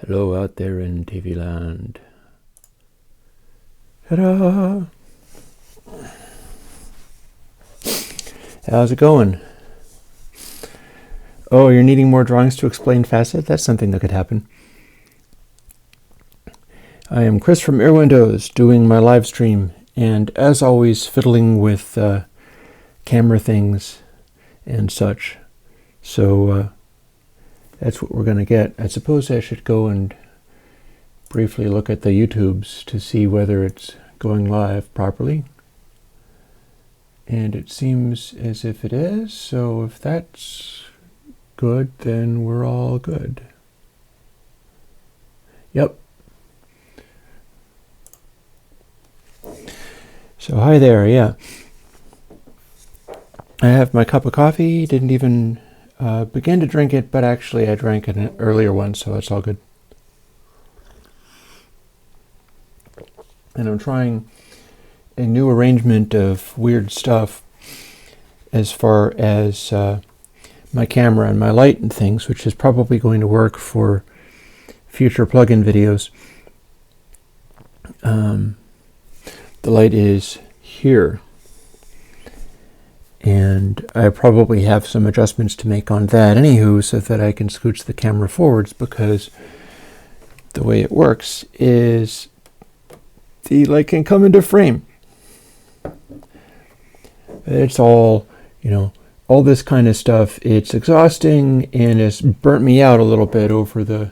Hello out there in TV land. Ta-da! How's it going? Oh, you're needing more drawings to explain facet? That's something that could happen. I am Chris from Airwindows doing my live stream, and as always fiddling with camera things and such. So that's what we're going to get. I suppose I should go and briefly look at the YouTubes to see whether it's going live properly. And it seems as if it is, so if that's good, then we're all good. Yep. So hi there, yeah. I have my cup of coffee, didn't even begin to drink it, but actually I drank an earlier one, so it's all good. And I'm trying a new arrangement of weird stuff as far as my camera and my light and things, which is probably going to work for future plugin videos. The light is here, and I probably have some adjustments to make on that anywho, so that I can scooch the camera forwards, because the way it works is the light can come into frame. It's all, all this kind of stuff. It's exhausting, and it's burnt me out a little bit over the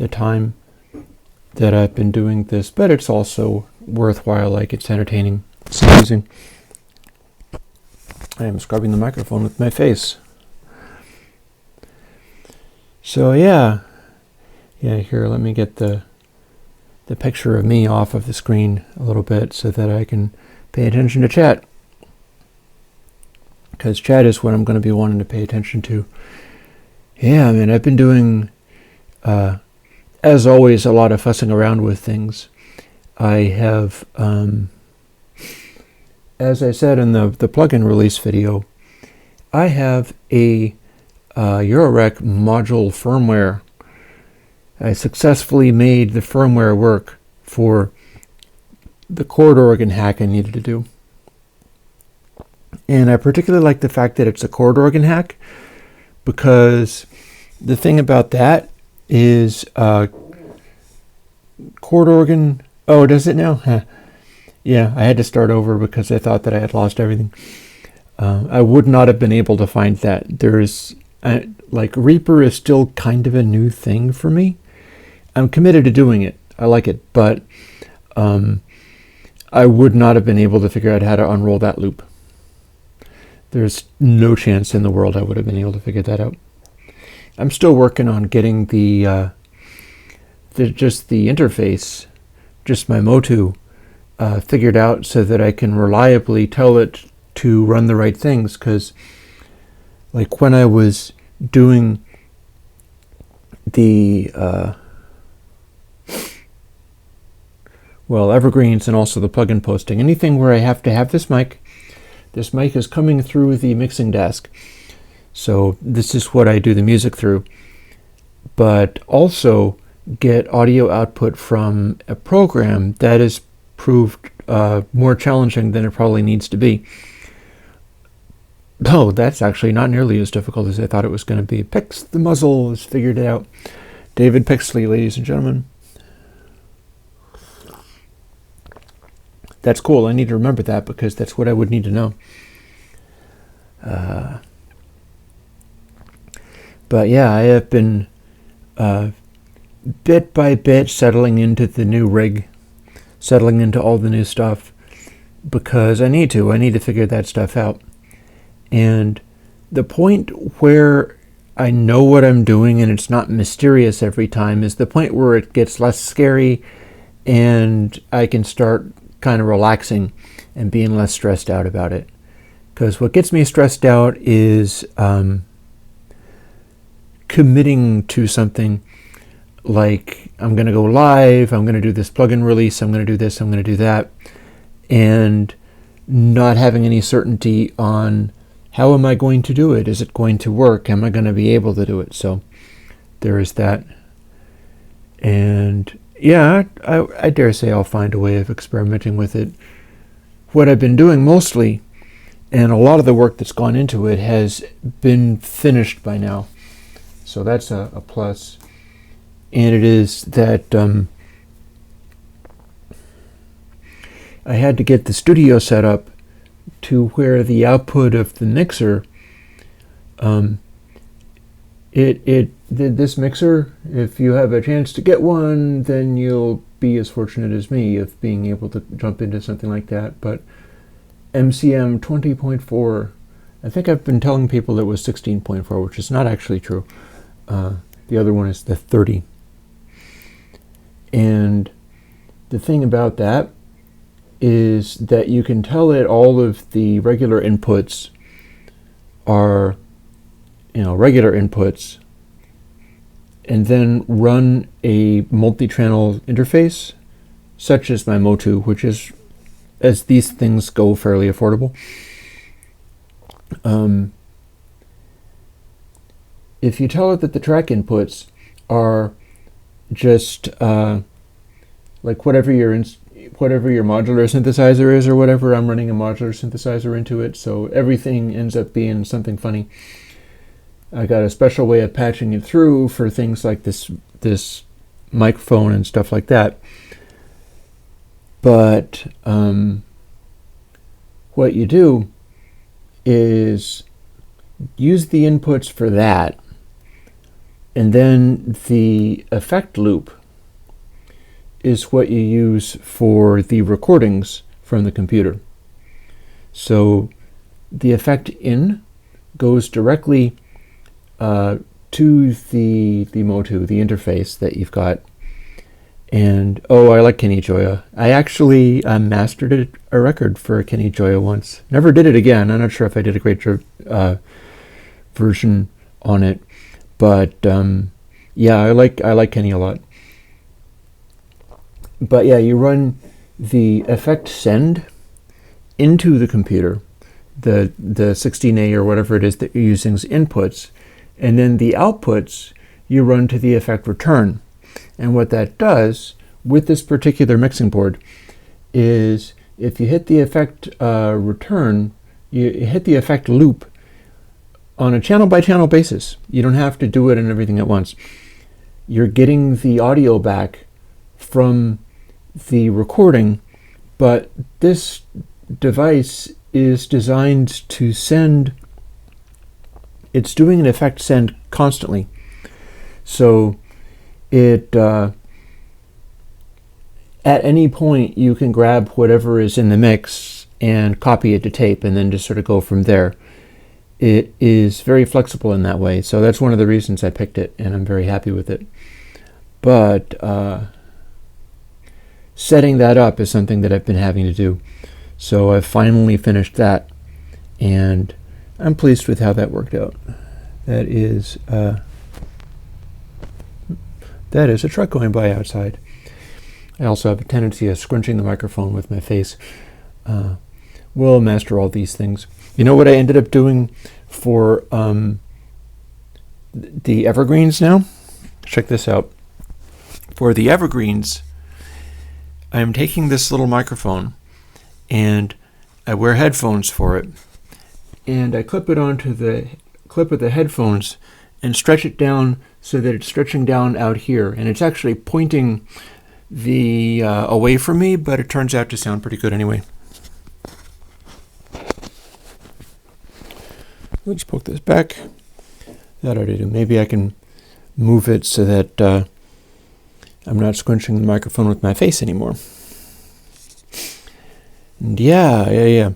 time that I've been doing this, but it's also worthwhile. Like, it's entertaining. It's amusing. I am scrubbing the microphone with my face. So yeah, here, let me get the picture of me off of the screen a little bit so that I can pay attention to chat. Because chat is what I'm going to be wanting to pay attention to. Yeah, I mean, I've been doing, as always, a lot of fussing around with things. I have, as I said in the plugin release video, I have a Eurorec module firmware. I successfully made the firmware work for the chord organ hack I needed to do. And I particularly like the fact that it's a chord organ hack, because the thing about that is chord organ... Oh, does it now? Huh. Yeah, I had to start over because I thought that I had lost everything. I would not have been able to find that. There's, like, Reaper is still kind of a new thing for me. I'm committed to doing it. I like it, but I would not have been able to figure out how to unroll that loop. There's no chance in the world I would have been able to figure that out. I'm still working on getting just the interface, just my Motu, figured out so that I can reliably tell it to run the right things. Because, like, when I was doing the evergreens and also the plugin posting, anything where I have to have this mic is coming through the mixing desk. So this is what I do the music through. But also get audio output from a program that is proved more challenging than it probably needs to be. Oh, that's actually not nearly as difficult as I thought it was going to be. Pix the muzzle has figured it out. David Pixley, ladies and gentlemen. That's cool. I need to remember that, because that's what I would need to know. But yeah, I have been bit by bit settling into the new rig, settling into all the new stuff, because I need to figure that stuff out. And the point where I know what I'm doing and it's not mysterious every time is the point where it gets less scary and I can start kind of relaxing and being less stressed out about it. Because what gets me stressed out is committing to something, like I'm going to go live, I'm going to do this plugin release, I'm going to do this, I'm going to do that, and not having any certainty on how am I going to do it? Is it going to work? Am I going to be able to do it? So there is that. And yeah, I dare say I'll find a way of experimenting with it. What I've been doing mostly, and a lot of the work that's gone into it, has been finished by now. So that's a plus. And it is that I had to get the studio set up to where the output of the mixer, this mixer, if you have a chance to get one, then you'll be as fortunate as me of being able to jump into something like that. But MCM 20.4, I think I've been telling people it was 16.4, which is not actually true. The other one is the 30. And the thing about that is that you can tell it all of the regular inputs are, regular inputs, and then run a multi-channel interface, such as my Motu, which is, as these things go, fairly affordable. If you tell it that the track inputs are just like whatever your modular synthesizer is or whatever, I'm running a modular synthesizer into it, so everything ends up being something funny. I got a special way of patching it through for things like this microphone and stuff like that. But what you do is use the inputs for that, and then the effect loop is what you use for the recordings from the computer. So the effect in goes directly to the Motu, the interface that you've got. And I like Kenny Joya. I actually mastered a record for Kenny Joya once. Never did it again. I'm not sure if I did a great version on it, but yeah, I like Kenny a lot. But yeah, you run the effect send into the computer, the 16A or whatever it is that you're using as inputs, and then the outputs you run to the effect return. And what that does with this particular mixing board is if you hit the effect return, you hit the effect loop on a channel by channel basis. You don't have to do it and everything at once. You're getting the audio back from the recording, but this device is designed to send, it's doing an effect send constantly. So it at any point you can grab whatever is in the mix and copy it to tape and then just sort of go from there. It is very flexible in that way, so that's one of the reasons I picked it, and I'm very happy with it. But setting that up is something that I've been having to do, so I've finally finished that, and I'm pleased with how that worked out. That is a truck going by outside. I also have a tendency of scrunching the microphone with my face. We'll master all these things. You know what I ended up doing for the evergreens now? Check this out. For the evergreens, I'm taking this little microphone and I wear headphones for it. And I clip it onto the clip of the headphones and stretch it down so that it's stretching down out here. And it's actually pointing the away from me, but it turns out to sound pretty good anyway. Let's poke this back. That ought to do. Maybe I can move it so that I'm not scrunching the microphone with my face anymore. And yeah.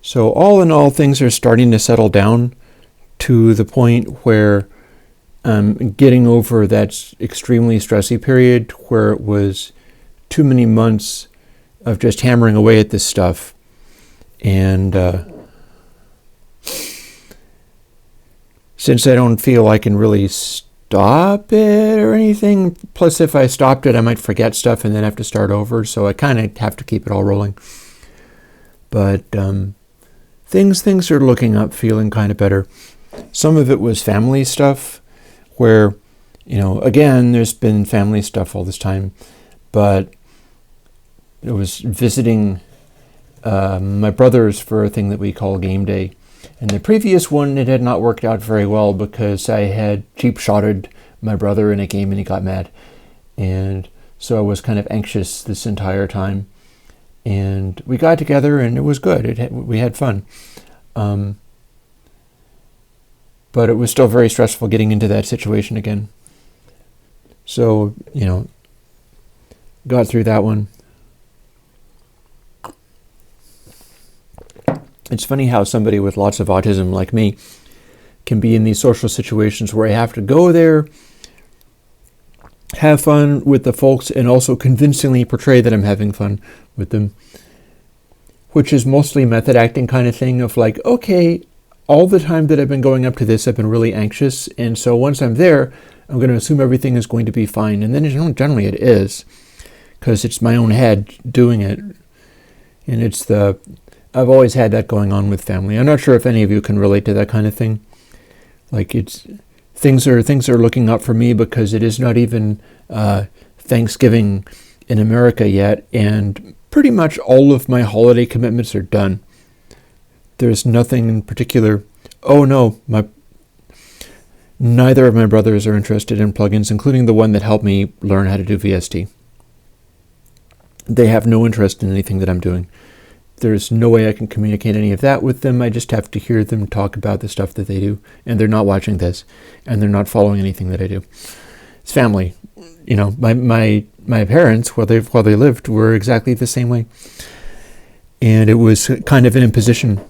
So all in all, things are starting to settle down to the point where I'm getting over that extremely stressy period where it was too many months of just hammering away at this stuff. And since I don't feel I can really stop it or anything, plus if I stopped it I might forget stuff and then have to start over, so I kind of have to keep it all rolling. But things are looking up, feeling kind of better. Some of it was family stuff where Again, there's been family stuff all this time, but I was visiting my brothers for a thing that we call game day. And the previous one, it had not worked out very well because I had cheap-shotted my brother in a game and he got mad. And so I was kind of anxious this entire time. And we got together and it was good. We had fun. But it was still very stressful getting into that situation again. So, got through that one. It's funny how somebody with lots of autism like me can be in these social situations where I have to go there, have fun with the folks, and also convincingly portray that I'm having fun with them, which is mostly method acting kind of thing of like, okay, all the time that I've been going up to this, I've been really anxious, and so once I'm there, I'm going to assume everything is going to be fine, and then generally it is, because it's my own head doing it, and I've always had that going on with family. I'm not sure if any of you can relate to that kind of thing. Like things are looking up for me because it is not even Thanksgiving in America yet, and pretty much all of my holiday commitments are done. There's nothing in particular. Oh no, neither of my brothers are interested in plugins, including the one that helped me learn how to do VST. They have no interest in anything that I'm doing. There's no way I can communicate any of that with them. I just have to hear them talk about the stuff that they do, and they're not watching this, and they're not following anything that I do. It's family. My parents, while they lived, were exactly the same way. And it was kind of an imposition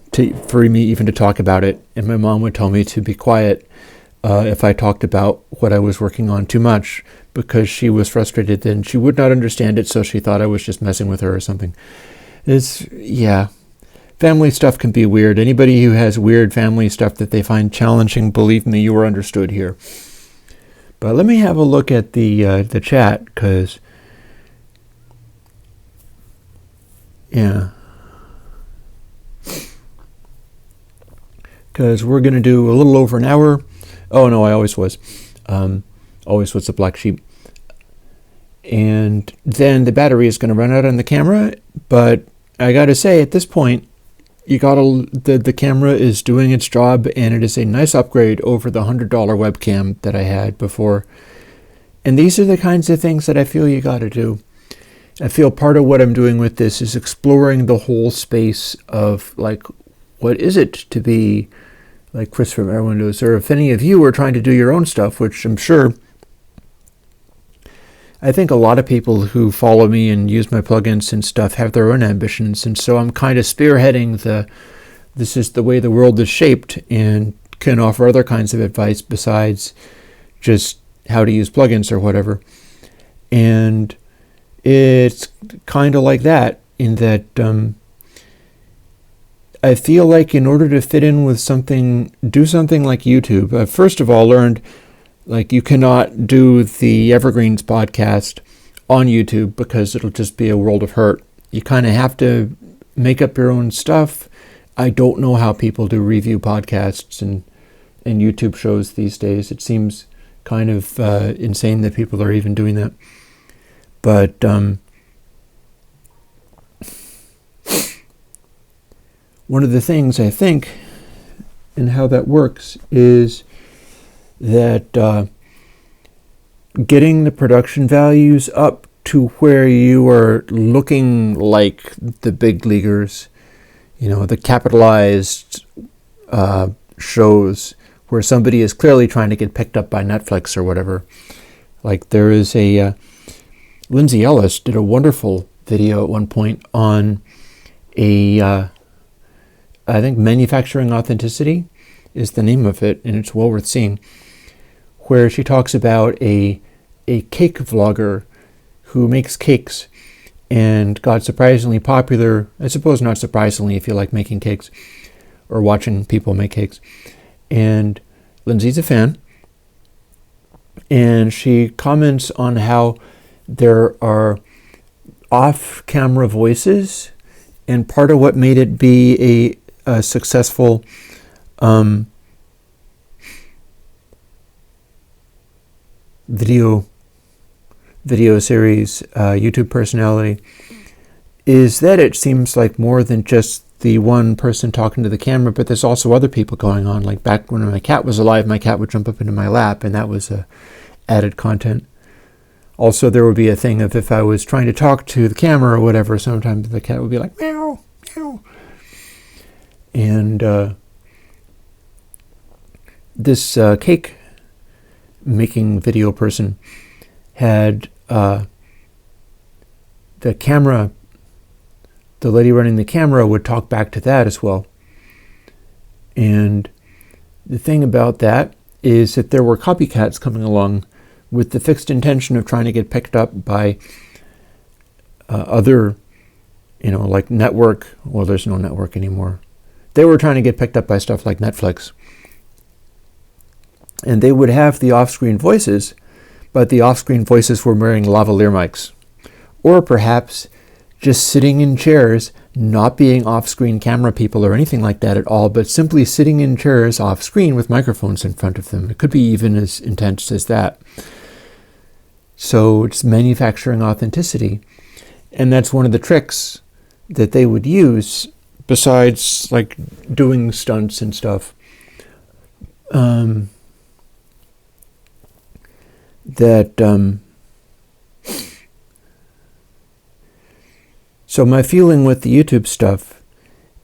for me even to talk about it. And my mom would tell me to be quiet if I talked about what I was working on too much, because she was frustrated and she would not understand it, so she thought I was just messing with her or something. Family stuff can be weird. Anybody who has weird family stuff that they find challenging, believe me, you are understood here. But let me have a look at the chat, because we're going to do a little over an hour. Oh no, I always was. Always was a black sheep. And then the battery is going to run out on the camera, but I got to say, at this point, the camera is doing its job, and it is a nice upgrade over the $100 webcam that I had before. And these are the kinds of things that I feel you got to do. I feel part of what I'm doing with this is exploring the whole space of, like, what is it to be like Chris from Airwindows, or if any of you are trying to do your own stuff, which I'm sure, I think a lot of people who follow me and use my plugins and stuff have their own ambitions, and so I'm kind of spearheading this is the way the world is shaped, and can offer other kinds of advice besides just how to use plugins or whatever. And it's kind of like that, in that I feel like in order to fit in with do something like YouTube, I've first of all learned, like, you cannot do the Evergreens podcast on YouTube because it'll just be a world of hurt. You kind of have to make up your own stuff. I don't know how people do review podcasts and YouTube shows these days. It seems kind of insane that people are even doing that. But one of the things I think and how that works is that getting the production values up to where you are looking like the big leaguers, the capitalized shows where somebody is clearly trying to get picked up by Netflix or whatever. Like, there is Lindsay Ellis did a wonderful video at one point on I think Manufacturing Authenticity is the name of it, and it's well worth seeing, where she talks about a cake vlogger who makes cakes and got surprisingly popular. I suppose not surprisingly if you like making cakes or watching people make cakes. And Lindsay's a fan, and she comments on how there are off-camera voices, and part of what made it be a successful video series, YouTube personality, is that it seems like more than just the one person talking to the camera, but there's also other people going on. Like back when my cat was alive, my cat would jump up into my lap, and that was added content. Also, there would be a thing of if I was trying to talk to the camera or whatever, sometimes the cat would be like, meow, meow. And this cake making video person had the camera, the lady running the camera would talk back to that as well. And the thing about that is that there were copycats coming along with the fixed intention of trying to get picked up by other, like network. Well, there's no network anymore. They were trying to get picked up by stuff like Netflix. And they would have the off-screen voices, but the off-screen voices were wearing lavalier mics. Or perhaps just sitting in chairs, not being off-screen camera people or anything like that at all, but simply sitting in chairs off-screen with microphones in front of them. It could be even as intense as that. So it's manufacturing authenticity. And that's one of the tricks that they would use, besides like doing stunts and stuff. So my feeling with the YouTube stuff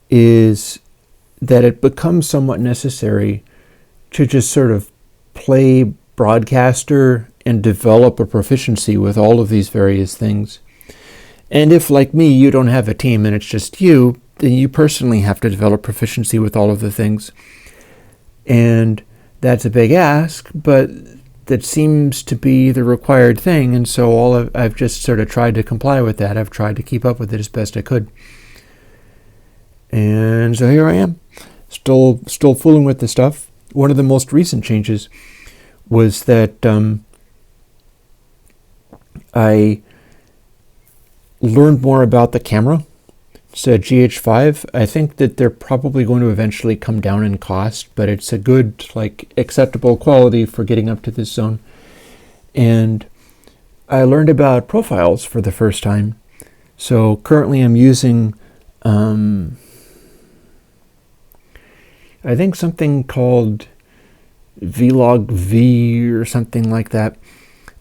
is that it becomes somewhat necessary to just sort of play broadcaster and develop a proficiency with all of these various things. And if, like me, you don't have a team and it's just you, then you personally have to develop proficiency with all of the things. And that's a big ask, but that seems to be the required thing, and so I've just sort of tried to comply with that. I've tried to keep up with it as best I could. And so here I am, still fooling with the stuff. One of the most recent changes was that I learned more about the camera. It's a GH5. I think that they're probably going to eventually come down in cost, but it's a good, acceptable quality for getting up to this zone. And I learned about profiles for the first time. So currently I'm using, I think something called Vlog V or something like that.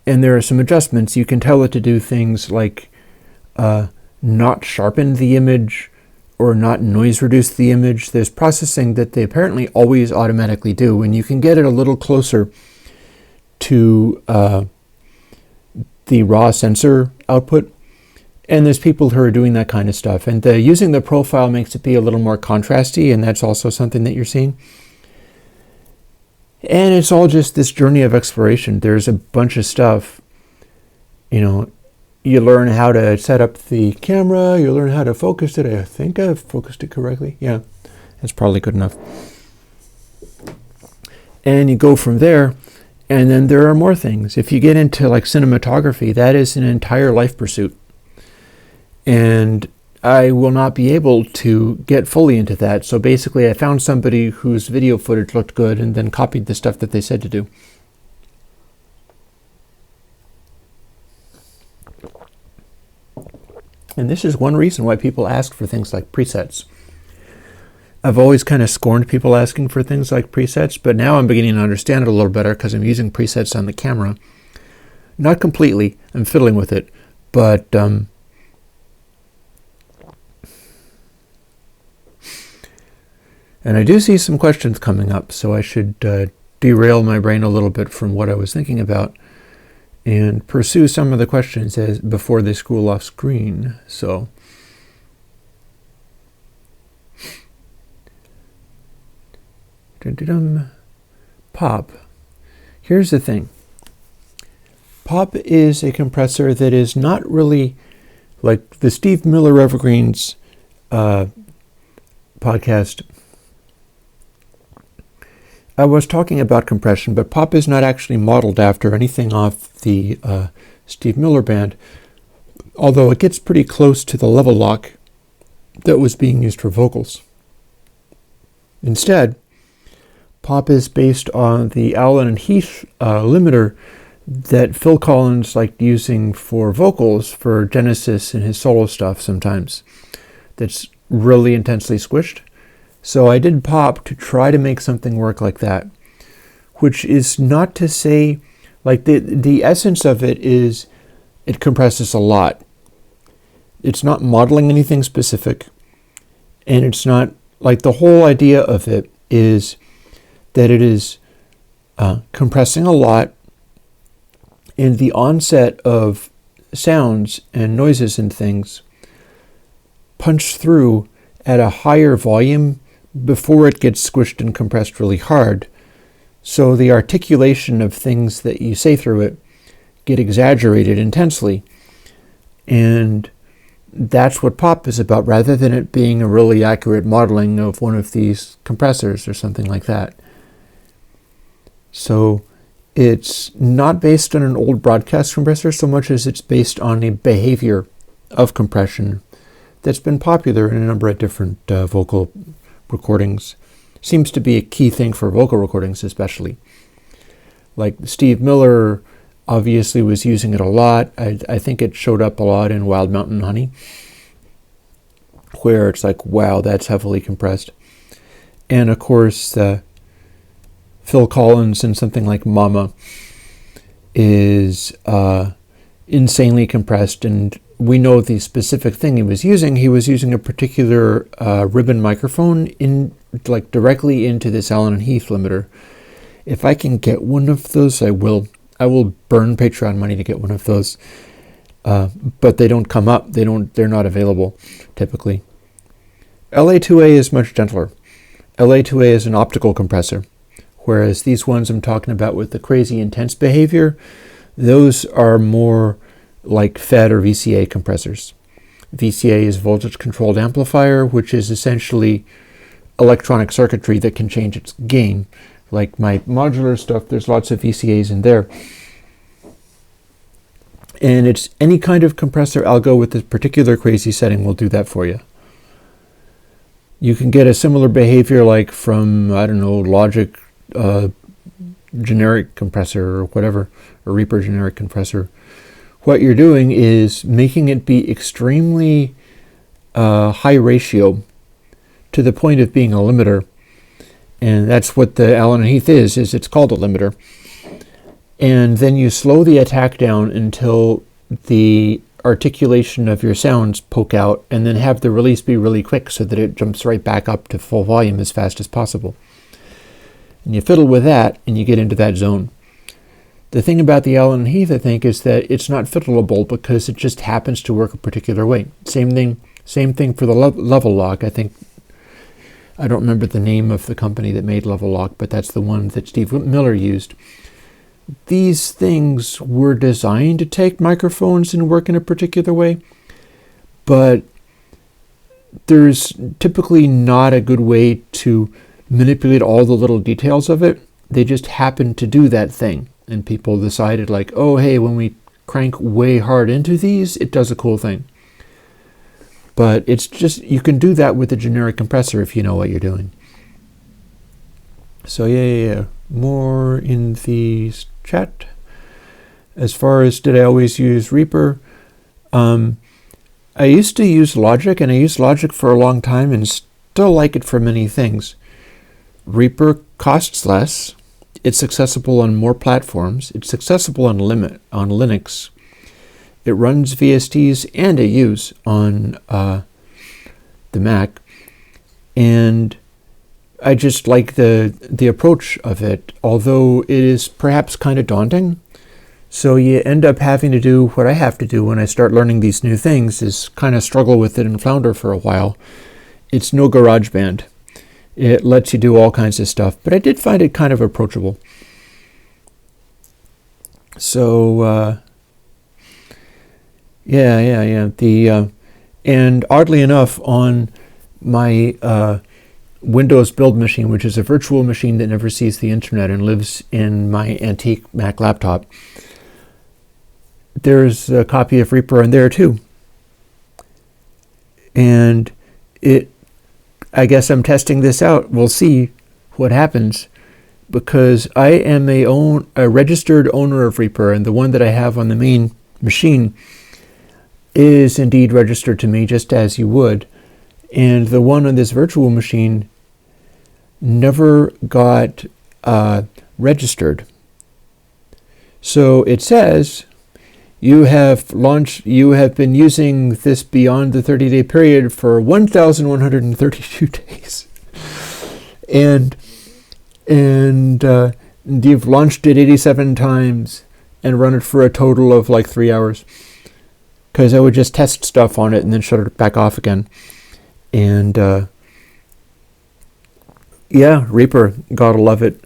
And there are some adjustments. You can tell it to do things like not sharpen the image or not noise reduce the image. There's processing that they apparently always automatically do, and you can get it a little closer to the raw sensor output. And there's people who are doing that kind of stuff. And using the profile makes it be a little more contrasty, and that's also something that you're seeing. And it's all just this journey of exploration. There's a bunch of stuff, you learn how to set up the camera, you learn how to focus it. I think I've focused it correctly. Yeah, that's probably good enough. And you go from there, and then there are more things. If you get into cinematography, that is an entire life pursuit. And I will not be able to get fully into that. So basically I found somebody whose video footage looked good and then copied the stuff that they said to do. And this is one reason why people ask for things like presets. I've always kind of scorned people asking for things like presets, but now I'm beginning to understand it a little better because I'm using presets on the camera. Not completely, I'm fiddling with it, but and I do see some questions coming up, so I should derail my brain a little bit from what I was thinking about and pursue some of the questions before they scroll off screen. So, Pop. Here's the thing. Pop is a compressor that is not really like the Steve Miller Evergreens podcast. I was talking about compression, but Pop is not actually modeled after anything off the Steve Miller band, although it gets pretty close to the level lock that was being used for vocals. Instead, Pop is based on the Allen and Heath limiter that Phil Collins liked using for vocals for Genesis and his solo stuff sometimes. That's really intensely squished. So I did pop to try to make something work like that, which is not to say, like the essence of it is it compresses a lot. It's not modeling anything specific, and it's not, like, the whole idea of it is that it is compressing a lot, and the onset of sounds and noises and things punch through at a higher volume before it gets squished and compressed really hard. So the articulation of things that you say through it get exaggerated intensely. And that's what pop is about, rather than it being a really accurate modeling of one of these compressors or something like that. So it's not based on an old broadcast compressor so much as it's based on a behavior of compression that's been popular in a number of different vocal recordings. Seems to be a key thing for vocal recordings especially. Like Steve Miller obviously was using it a lot. I think it showed up a lot in Wild Mountain Honey, where it's like, wow, that's heavily compressed. And of course, Phil Collins in something like Mama is insanely compressed, and we know the specific thing he was using. He was using a particular ribbon microphone in, like, directly into this Allen & Heath limiter. If I can get one of those, I will. I will burn Patreon money to get one of those. But they don't come up. They're not available typically. LA2A is much gentler. LA2A is an optical compressor, whereas these ones I'm talking about with the crazy intense behavior, those are more like FET or VCA compressors. VCA is voltage controlled amplifier, which is essentially electronic circuitry that can change its gain. Like my modular stuff, there's lots of VCAs in there. And it's any kind of compressor algo with this particular crazy setting will do that for you. You can get a similar behavior like from, I don't know, Logic generic compressor or whatever, a Reaper generic compressor. What you're doing is making it be extremely high ratio to the point of being a limiter. And that's what the Allen & Heath is it's called a limiter. And then you slow the attack down until the articulation of your sounds poke out, and then have the release be really quick so that it jumps right back up to full volume as fast as possible. And you fiddle with that, and you get into that zone. The thing about the Allen & Heath, I think, is that it's not fiddleable because it just happens to work a particular way. Same thing for the level lock. I don't remember the name of the company that made Level Lock, but that's the one that Steve Miller used. These things were designed to take microphones and work in a particular way, but there's typically not a good way to manipulate all the little details of it. They just happen to do that thing, and people decided, like, oh, hey, when we crank way hard into these, it does a cool thing. But it's just, you can do that with a generic compressor if you know what you're doing. So yeah. More in the chat. As far as did I always use Reaper? I used to use Logic, and I used Logic for a long time and still like it for many things. Reaper costs less. It's accessible on more platforms. It's accessible on Linux. It runs VSTs and AUs on the Mac, and I just like the approach of it, although it is perhaps kind of daunting. So you end up having to do what I have to do when I start learning these new things, is kind of struggle with it and flounder for a while. It's no GarageBand. It lets you do all kinds of stuff, but I did find it kind of approachable. So yeah. And oddly enough, on my Windows build machine, which is a virtual machine that never sees the internet and lives in my antique Mac laptop, there's a copy of Reaper in there too. And I guess I'm testing this out. We'll see what happens. because I am a registered owner of Reaper, and the one that I have on the main machine is indeed registered to me, just as you would. And the one on this virtual machine never got registered. So it says you have been using this beyond the 30-day period for 1,132 days. And you've launched it 87 times and run it for a total of like 3 hours. Because I would just test stuff on it and then shut it back off again. And yeah, Reaper, gotta love it.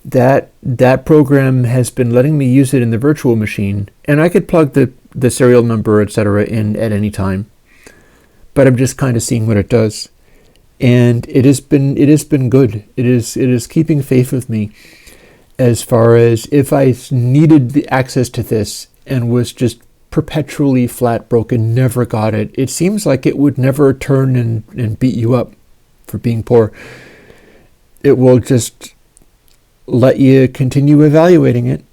That program has been letting me use it in the virtual machine, and I could plug the serial number, etc. in at any time. But I'm just kind of seeing what it does. And it has been good. It is keeping faith with me as far as if I needed the access to this and was just perpetually flat broken, never got it. It seems like it would never turn and beat you up for being poor. It will just let you continue evaluating it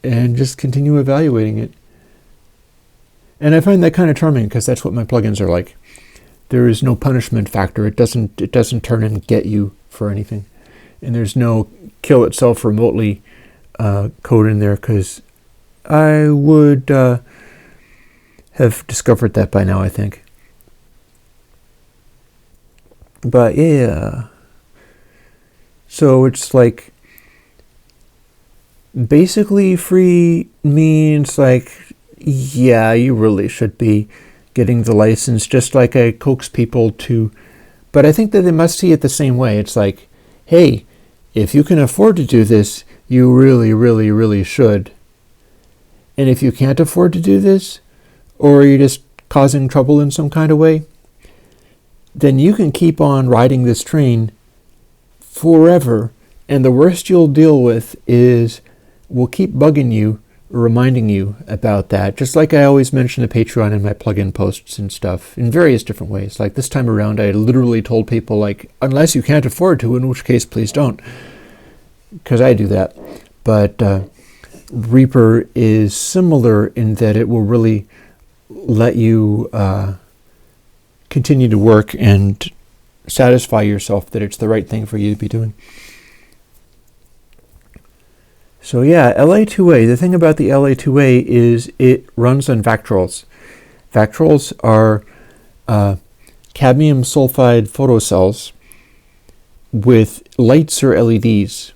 and just continue evaluating it. And I find that kind of charming because that's what my plugins are like. There is no punishment factor. It doesn't turn and get you for anything. And there's no kill itself remotely code in there, because I would have discovered that by now, I think. But yeah. So it's like, basically free means like, yeah, you really should be getting the license, just like I coax people to. But I think that they must see it the same way. It's like, hey, if you can afford to do this, you really, really, really should. And if you can't afford to do this, or you're just causing trouble in some kind of way, then you can keep on riding this train forever. And the worst you'll deal with is we'll keep bugging you, reminding you about that. Just like I always mention the Patreon in my plugin posts and stuff in various different ways. Like this time around, I literally told people, like, unless you can't afford to, in which case please don't. Because I do that. But Reaper is similar in that it will really let you continue to work and satisfy yourself that it's the right thing for you to be doing. So yeah, LA2A, the thing about the LA2A is it runs on Vactrols. Vactrols are cadmium sulfide photocells with lights or LEDs.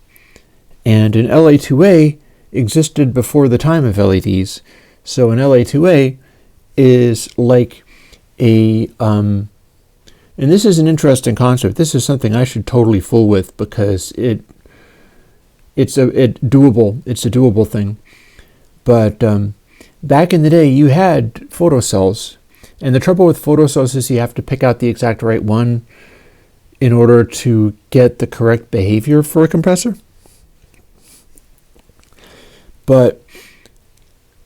And an LA2A existed before the time of LEDs. So an LA2A is like a, and this is an interesting concept. This is something I should totally fool with because it's a doable thing. But back in the day, you had photocells, and the trouble with photocells is you have to pick out the exact right one in order to get the correct behavior for a compressor. But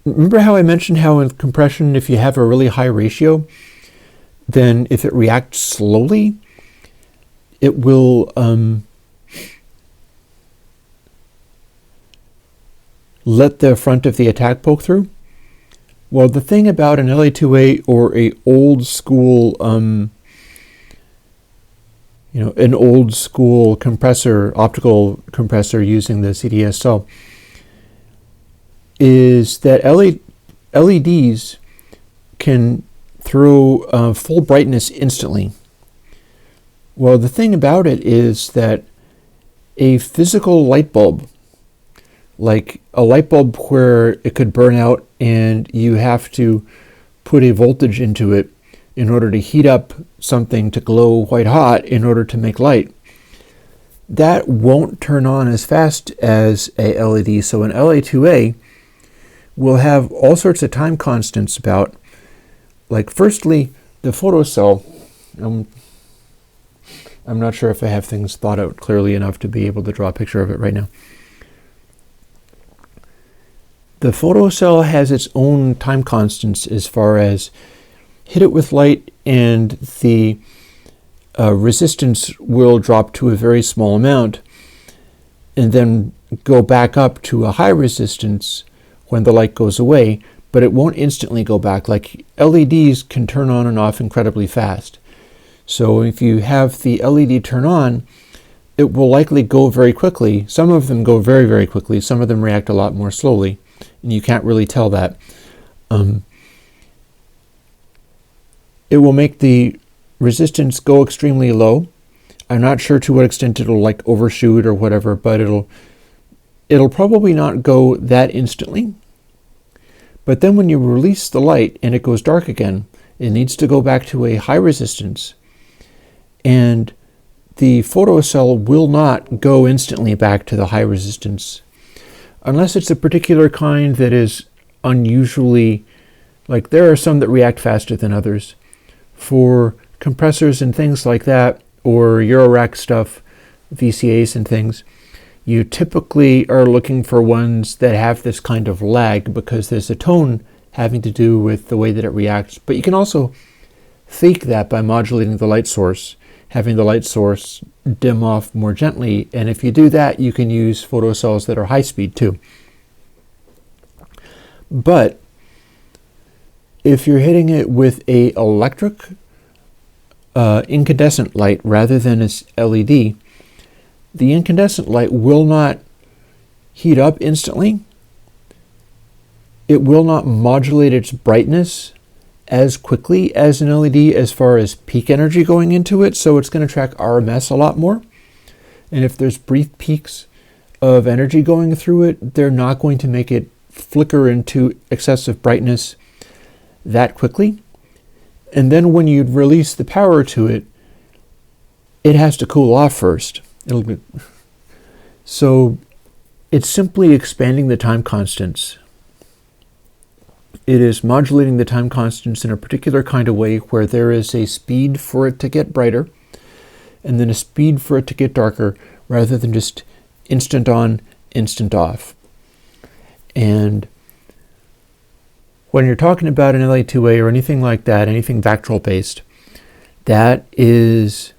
remember how I mentioned how in compression, if you have a really high ratio, then if it reacts slowly, it will let the front of the attack poke through? Well, the thing about an LA2A or a old school, an old school compressor, optical compressor using the CDS cell, is that LEDs can throw full brightness instantly. Well, the thing about it is that a physical light bulb, like a light bulb where it could burn out and you have to put a voltage into it in order to heat up something to glow white hot in order to make light, that won't turn on as fast as a LED. So an LA2A will have all sorts of time constants about, like, firstly, the photocell. I'm not sure if I have things thought out clearly enough to be able to draw a picture of it right now. The photocell has its own time constants as far as hit it with light and the resistance will drop to a very small amount. and then go back up to a high resistance when the light goes away, but it won't instantly go back. Like LEDs can turn on and off incredibly fast. So if you have the LED turn on, it will likely go very quickly. Some of them go very, very quickly. Some of them react a lot more slowly, and you can't really tell that. It will make the resistance go extremely low. I'm not sure to what extent it'll like overshoot or whatever, but it'll probably not go that instantly. But then when you release the light and it goes dark again, it needs to go back to a high resistance, and the photocell will not go instantly back to the high resistance unless it's a particular kind that is unusually, like there are some that react faster than others. For compressors and things like that, or Eurorack stuff, VCAs and things, you typically are looking for ones that have this kind of lag because there's a tone having to do with the way that it reacts. But you can also fake that by modulating the light source, having the light source dim off more gently. And if you do that, you can use photocells that are high speed too. But if you're hitting it with a electric incandescent light rather than a LED, the incandescent light will not heat up instantly. It will not modulate its brightness as quickly as an LED as far as peak energy going into it, so it's going to track RMS a lot more. And if there's brief peaks of energy going through it, they're not going to make it flicker into excessive brightness that quickly. And then when you release the power to it, it has to cool off first. So it's simply expanding the time constants. It is modulating the time constants in a particular kind of way where there is a speed for it to get brighter and then a speed for it to get darker rather than just instant on, instant off. And when you're talking about an LA2A or anything like that, anything Vactrol based, that is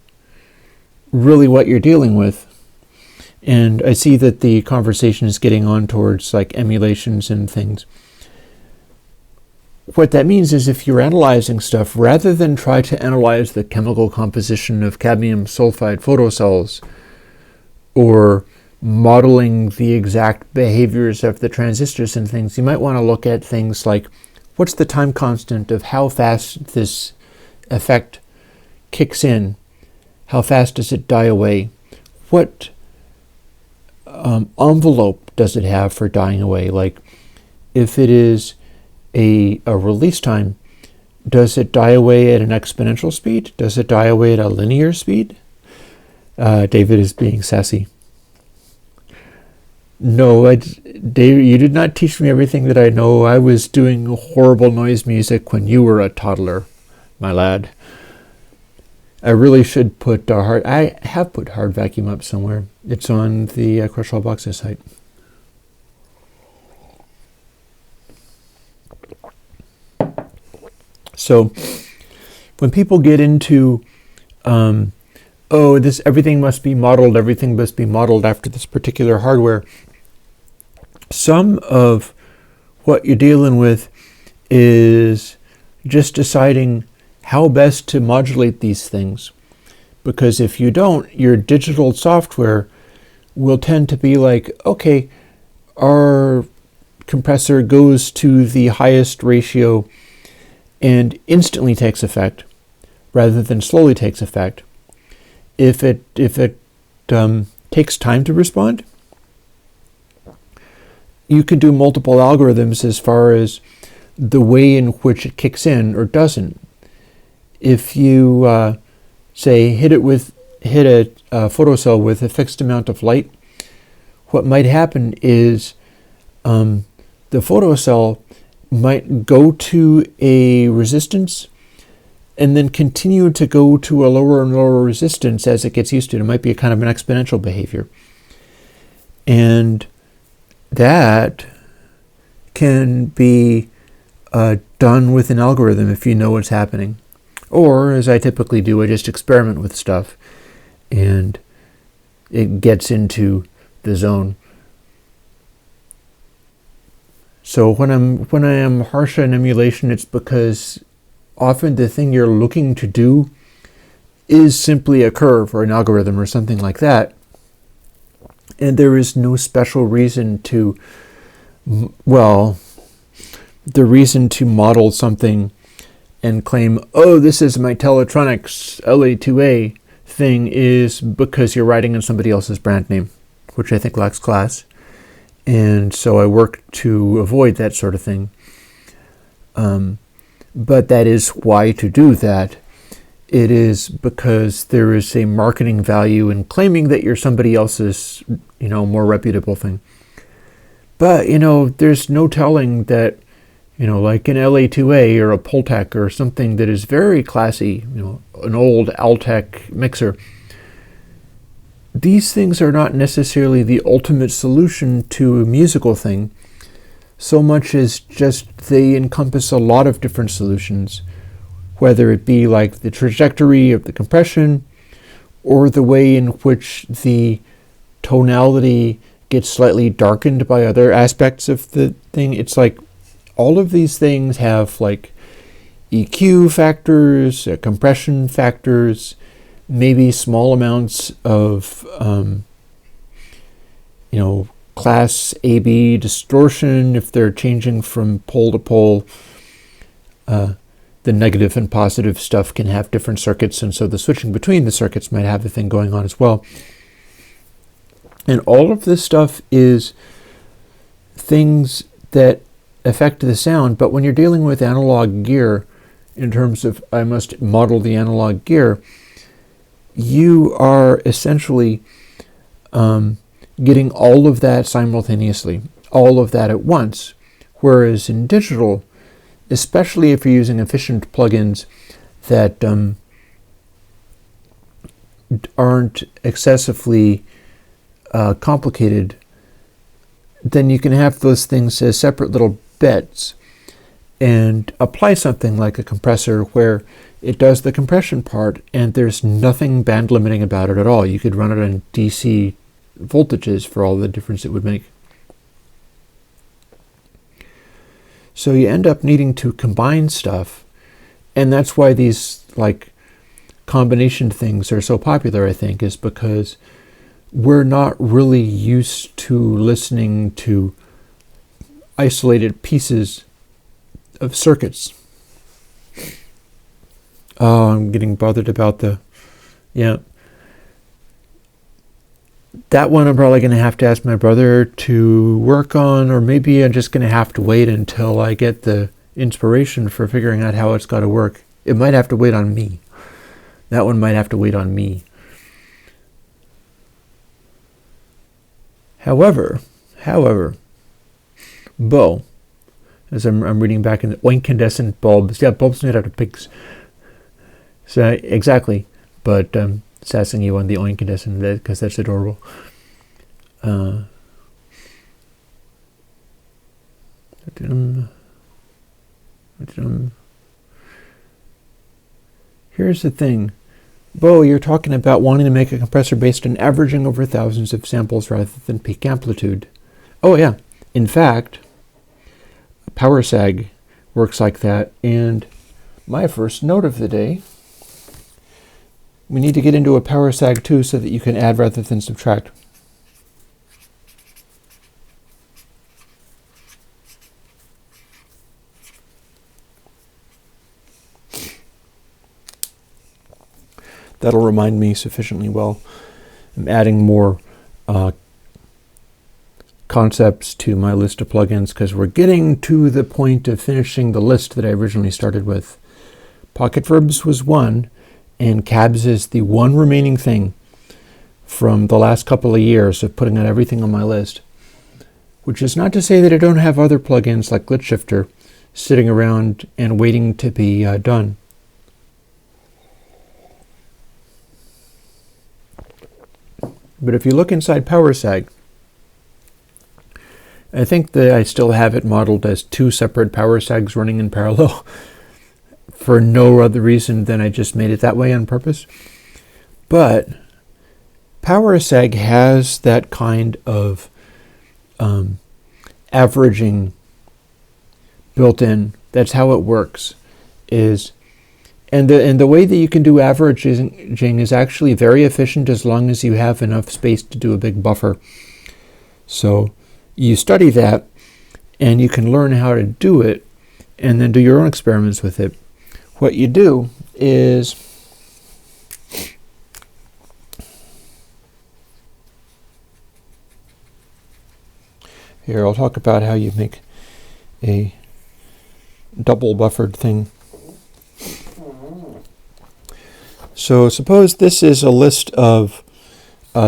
really what you're dealing with. And I see that the conversation is getting on towards like emulations and things. What that means is if you're analyzing stuff, rather than try to analyze the chemical composition of cadmium sulfide photocells or modeling the exact behaviors of the transistors and things, you might want to look at things like what's the time constant of how fast this effect kicks in, how fast does it die away, what envelope does it have for dying away, like if it is a release time, does it die away at an exponential speed? Does it die away at a linear speed? David is being sassy. No, David, you did not teach me everything that I know. I was doing horrible noise music when you were a toddler, my lad. I really should put I have put hard vacuum up somewhere. It's on the Crush All Boxes site. So when people get into, everything must be modeled after this particular hardware, some of what you're dealing with is just deciding how best to modulate these things. Because if you don't, your digital software will tend to be like, okay, our compressor goes to the highest ratio and instantly takes effect rather than slowly takes effect. If it takes time to respond, you can do multiple algorithms as far as the way in which it kicks in or doesn't. If you say hit a photocell with a fixed amount of light, what might happen is the photocell might go to a resistance and then continue to go to a lower and lower resistance as it gets used to it. It might be a kind of an exponential behavior. And that can be done with an algorithm if you know what's happening. Or, as I typically do, I just experiment with stuff and it gets into the zone. So when I am harsh on emulation, it's because often the thing you're looking to do is simply a curve or an algorithm or something like that. And there is no special reason to, well, the reason to model something and claim, oh, this is my Teletronics LA2A thing, is because you're writing in somebody else's brand name, which I think lacks class. And so I work to avoid that sort of thing. But that is why to do that. It is because there is a marketing value in claiming that you're somebody else's, more reputable thing. But, there's no telling that, like an LA2A or a Pultec or something that is very classy, an old Altec mixer. These things are not necessarily the ultimate solution to a musical thing, so much as just they encompass a lot of different solutions, whether it be like the trajectory of the compression or the way in which the tonality gets slightly darkened by other aspects of the thing. It's like all of these things have like EQ factors, compression factors, maybe small amounts of, class AB distortion if they're changing from pole to pole. The negative and positive stuff can have different circuits, and so the switching between the circuits might have a thing going on as well. And all of this stuff is things that affect the sound, but when you're dealing with analog gear, in terms of I must model the analog gear, you are essentially getting all of that simultaneously, all of that at once. Whereas in digital, especially if you're using efficient plugins that aren't excessively complicated, then you can have those things as separate little bits and apply something like a compressor where it does the compression part and there's nothing band limiting about it at all. You could run it on DC voltages for all the difference it would make. So you end up needing to combine stuff, and that's why these like combination things are so popular, I think, is because we're not really used to listening to isolated pieces of circuits. Oh, I'm getting bothered about that one I'm probably going to have to ask my brother to work on, or maybe I'm just going to have to wait until I get the inspiration for figuring out how it's got to work. It might have to wait on me. That one might have to wait on me. However, Bo, as I'm reading back in the incandescent bulbs. Yeah, bulbs made out of pigs. So exactly, but sassing you on the incandescent because that's adorable. Here's the thing. Bo, you're talking about wanting to make a compressor based on averaging over thousands of samples rather than peak amplitude. Oh yeah, in fact, Power Sag works like that, and my first note of the day, we need to get into a Power Sag too so that you can add rather than subtract. That'll remind me sufficiently well. I'm adding more concepts to my list of plugins because we're getting to the point of finishing the list that I originally started with. Pocket Verbs was one, and Cabs is the one remaining thing from the last couple of years of putting out everything on my list. Which is not to say that I don't have other plugins like Glitch Shifter sitting around and waiting to be done. But if you look inside Power Sag, I think that I still have it modeled as two separate Power Sags running in parallel for no other reason than I just made it that way on purpose. But PowerSeg has that kind of averaging built in. That's how it works. And the way that you can do averaging is actually very efficient as long as you have enough space to do a big buffer. So you study that, and you can learn how to do it, and then do your own experiments with it. What you do is here, I'll talk about how you make a double buffered thing. So suppose this is a list of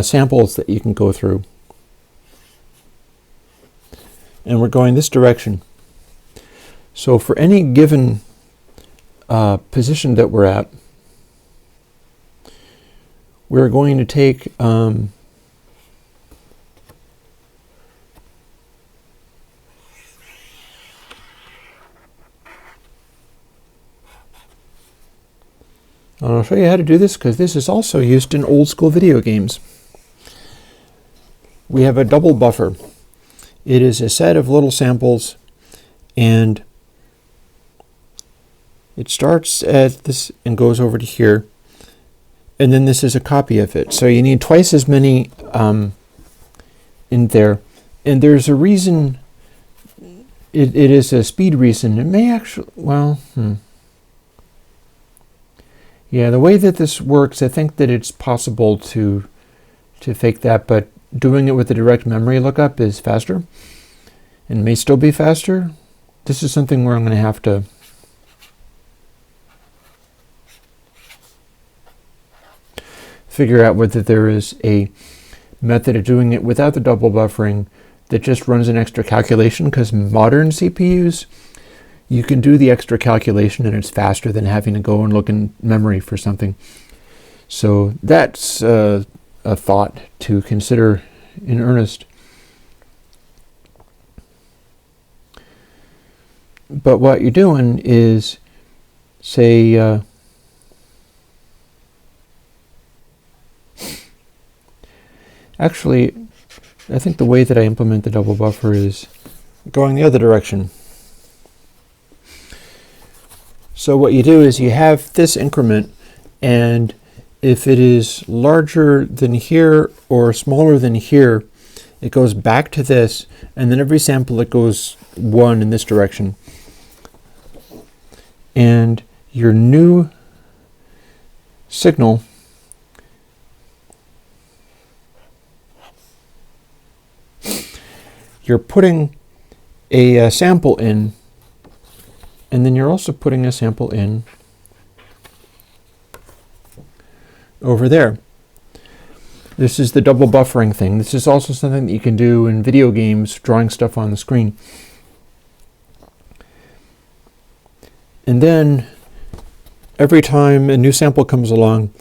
samples that you can go through. And we're going this direction. So for any given position that we're at, we're going to take I'll show you how to do this because this is also used in old school video games. We have a double buffer. It is a set of little samples, and it starts at this and goes over to here, and then this is a copy of it. So you need twice as many in there, and there's a reason. It is a speed reason. It may actually, well, yeah, the way that this works, I think that it's possible to fake that, but doing it with the direct memory lookup is faster and may still be faster. This is something where I'm going to have to figure out whether there is a method of doing it without the double buffering that just runs an extra calculation, because modern CPUs, you can do the extra calculation and it's faster than having to go and look in memory for something. So that's a thought to consider in earnest. But what you're doing is, say, actually, I think the way that I implement the double buffer is going the other direction. So what you do is you have this increment, and if it is larger than here or smaller than here, it goes back to this, and then every sample it goes one in this direction. And your new signal you're putting a sample in, and then you're also putting a sample in over there. This is the double buffering thing. This is also something that you can do in video games, drawing stuff on the screen. And then every time a new sample comes along,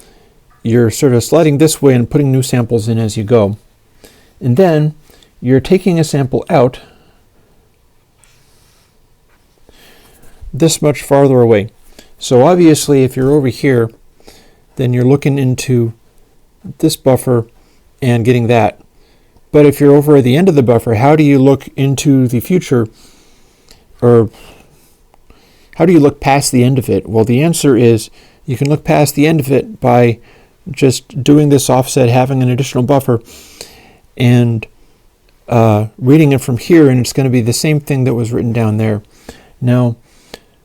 you're sort of sliding this way and putting new samples in as you go. And then you're taking a sample out this much farther away. So obviously if you're over here, then you're looking into this buffer and getting that. But if you're over at the end of the buffer, how do you look into the future, or how do you look past the end of it? Well, the answer is you can look past the end of it by just doing this offset, having an additional buffer, and reading it from here, and it's going to be the same thing that was written down there. Now,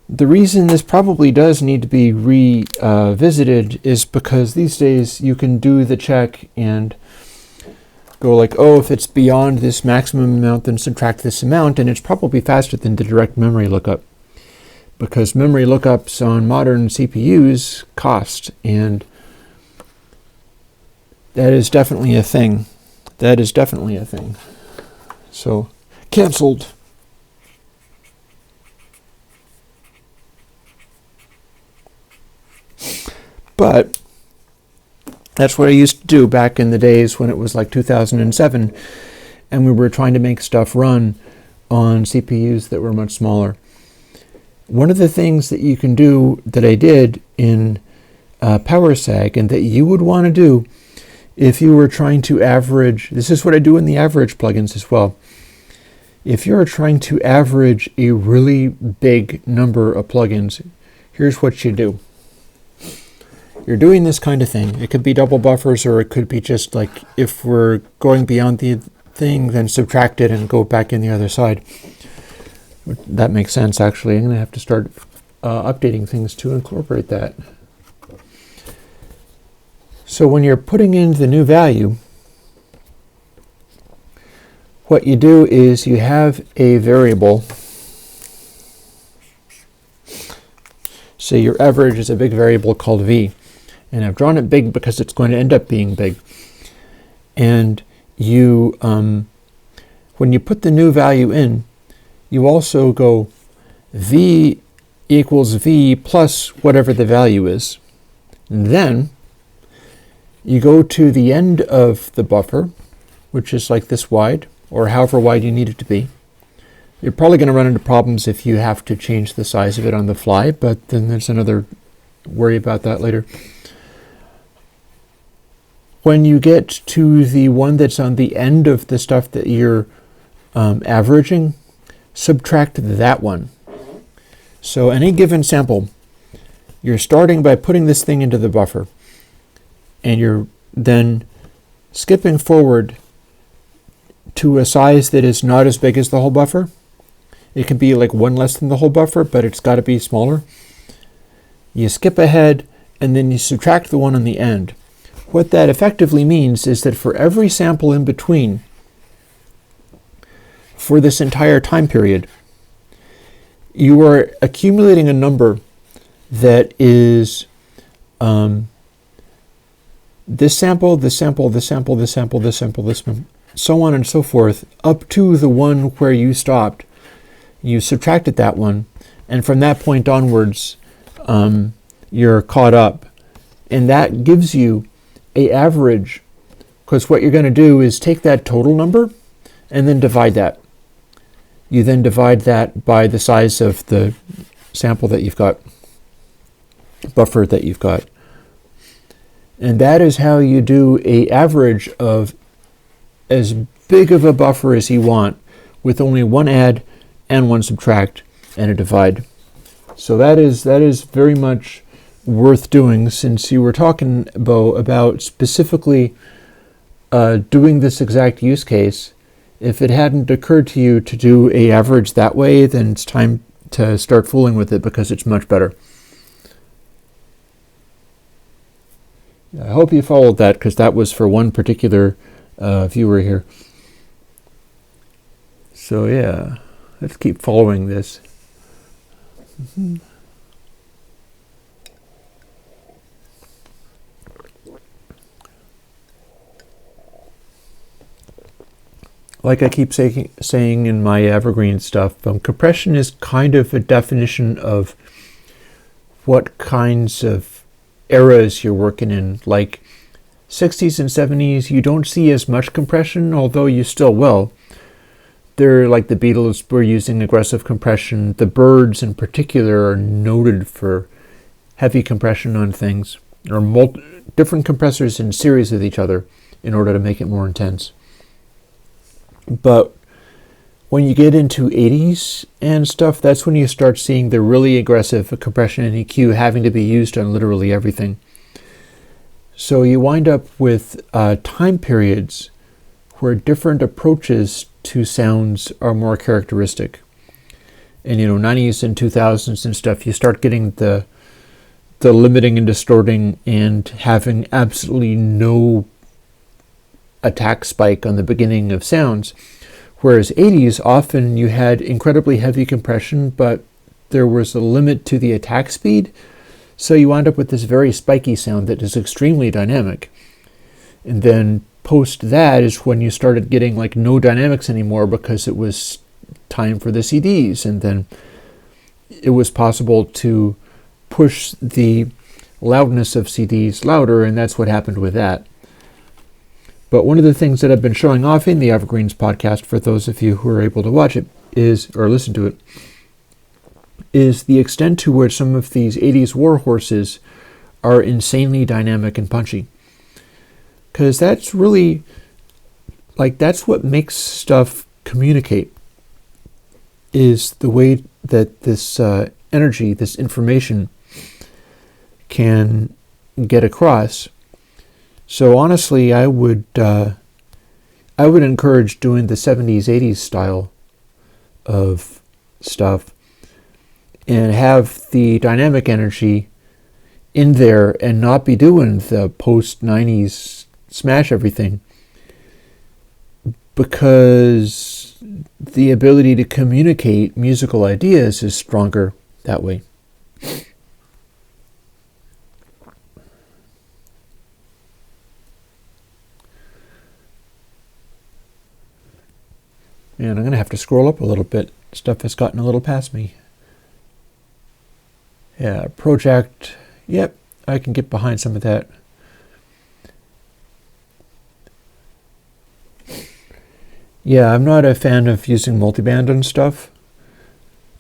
the reason this probably does need to be revisited is because these days you can do the check and go like, oh, if it's beyond this maximum amount, then subtract this amount, and it's probably faster than the direct memory lookup, because memory lookups on modern CPUs cost, and that is definitely a thing. That is definitely a thing. So, canceled. But that's what I used to do back in the days when it was like 2007 and we were trying to make stuff run on CPUs that were much smaller. One of the things that you can do that I did in PowerSeg and that you would want to do if you were trying to average, this is what I do in the average plugins as well. If you're trying to average a really big number of plugins, here's what you do. You're doing this kind of thing. It could be double buffers, or it could be just like, if we're going beyond the thing, then subtract it and go back in the other side. That makes sense, actually. I'm going to have to start updating things to incorporate that. So when you're putting in the new value, what you do is you have a variable. Say your average is a big variable called v. And I've drawn it big because it's going to end up being big. And you, when you put the new value in, you also go v equals v plus whatever the value is. And then you go to the end of the buffer, which is like this wide, or however wide you need it to be. You're probably going to run into problems if you have to change the size of it on the fly, but then there's another worry about that later. When you get to the one that's on the end of the stuff that you're averaging, subtract that one. So any given sample, you're starting by putting this thing into the buffer, and you're then skipping forward to a size that is not as big as the whole buffer. It can be like one less than the whole buffer, but it's got to be smaller. You skip ahead, and then you subtract the one on the end. What that effectively means is that for every sample in between, for this entire time period, you are accumulating a number that is this sample, this sample, this sample, this sample, this sample, this sample, so on and so forth, up to the one where you stopped. You subtracted that one, and from that point onwards, you're caught up. And that gives you an average, because what you're going to do is take that total number and then divide that. You then divide that by the size of the sample that you've got, buffer that you've got. And that is how you do an average of as big of a buffer as you want, with only one add and one subtract and a divide. So that is very much worth doing, since you were talking, Bo, about specifically doing this exact use case. If it hadn't occurred to you to do an average that way, then it's time to start fooling with it, because it's much better. I hope you followed that, because that was for one particular viewer here. So yeah, let's keep following this. Like I keep saying in my evergreen stuff, compression is kind of a definition of what kinds of eras you're working in. Like 60s and 70s, you don't see as much compression, although you still will. They're like the Beatles were using aggressive compression. The Byrds in particular are noted for heavy compression on things, or different compressors in series with each other in order to make it more intense. But when you get into 80s and stuff, that's when you start seeing the really aggressive compression and EQ having to be used on literally everything. So you wind up with time periods where different approaches to sounds are more characteristic. And 90s and 2000s and stuff, you start getting the limiting and distorting and having absolutely no attack spike on the beginning of sounds. Whereas 80s, often you had incredibly heavy compression, but there was a limit to the attack speed. So you wind up with this very spiky sound that is extremely dynamic. And then post that is when you started getting like no dynamics anymore, because it was time for the CDs. And then it was possible to push the loudness of CDs louder, and that's what happened with that. But one of the things that I've been showing off in the Evergreens podcast, for those of you who are able to watch it, or listen to it, is the extent to which some of these 80s war horses are insanely dynamic and punchy. because that's really, like, that's what makes stuff communicate, is the way that this energy, this information can get across. So honestly, I would encourage doing the 70s, 80s style of stuff and have the dynamic energy in there and not be doing the post-90s smash everything, because the ability to communicate musical ideas is stronger that way. And I'm going to have to scroll up a little bit. Stuff has gotten a little past me. Yeah, project. Yep, I can get behind some of that. Yeah, I'm not a fan of using multiband on stuff.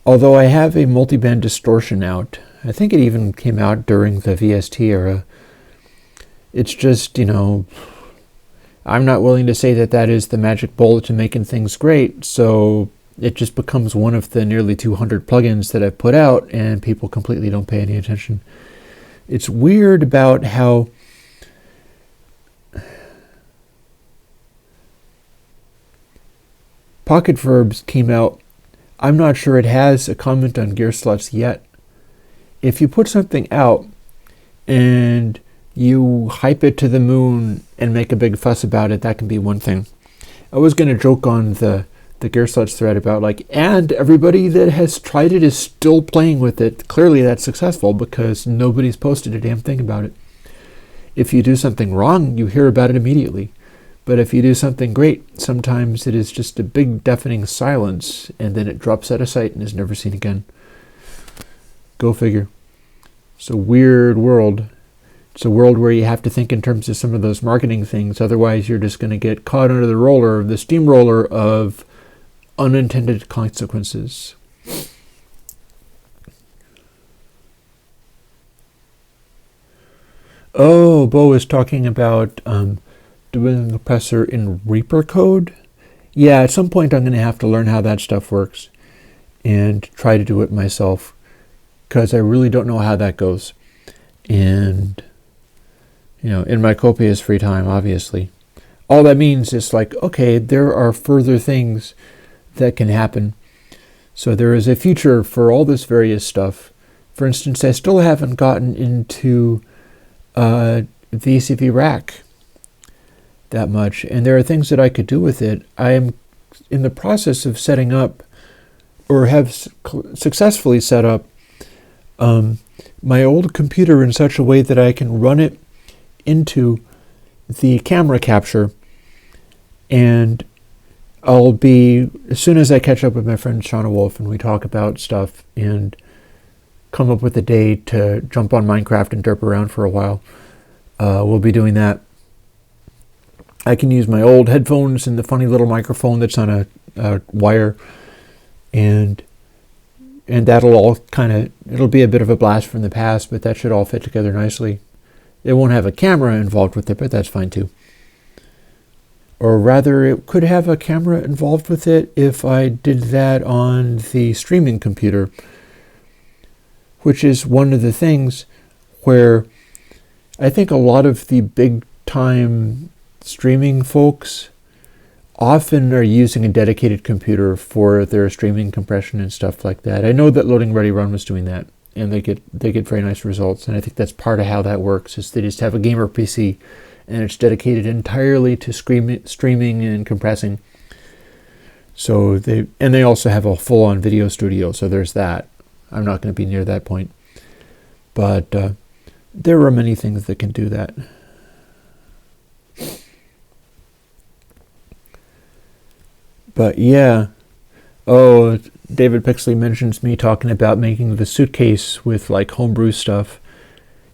Although I have a multiband distortion out. I think it even came out during the VST era. It's just, I'm not willing to say that that is the magic bullet to making things great, so it just becomes one of the nearly 200 plugins that I've put out, and people completely don't pay any attention. It's weird about how Pocket Verbs came out. I'm not sure it has a comment on gear slots yet. If you put something out and you hype it to the moon and make a big fuss about it, that can be one thing. I was going to joke on the gear slots thread about and everybody that has tried it is still playing with it. Clearly that's successful because nobody's posted a damn thing about it. If you do something wrong, you hear about it immediately. But if you do something great, sometimes it is just a big deafening silence, and then it drops out of sight and is never seen again. Go figure. It's a weird world. It's a world where you have to think in terms of some of those marketing things. Otherwise, you're just going to get caught under the steamroller of unintended consequences. Oh, Bo is talking about doing the compressor in Reaper code. Yeah, at some point I'm going to have to learn how that stuff works and try to do it myself, because I really don't know how that goes. And, in my copious free time, obviously. All that means is okay, there are further things that can happen. So there is a future for all this various stuff. For instance, I still haven't gotten into VCV rack that much, and there are things that I could do with it. I am in the process of setting up, or have successfully set up, my old computer in such a way that I can run it into the camera capture, and I'll be, as soon as I catch up with my friend Shauna Wolf and we talk about stuff and come up with a day to jump on Minecraft and derp around for a while, we'll be doing that. I can use my old headphones and the funny little microphone that's on a wire, and that'll all it'll be a bit of a blast from the past, but that should all fit together nicely. It won't have a camera involved with it, but that's fine too. Or rather, it could have a camera involved with it if I did that on the streaming computer, which is one of the things where I think a lot of the big time streaming folks often are using a dedicated computer for their streaming compression and stuff like that. I know that Loading Ready Run was doing that, and they get very nice results. And I think that's part of how that works, is they just have a gamer PC and it's entirely to streaming and compressing. So they also have a full-on video studio, so there's that. I'm not going to be near that point, but there are many things that can do that. But yeah, David Pixley mentions me talking about making the suitcase with homebrew stuff.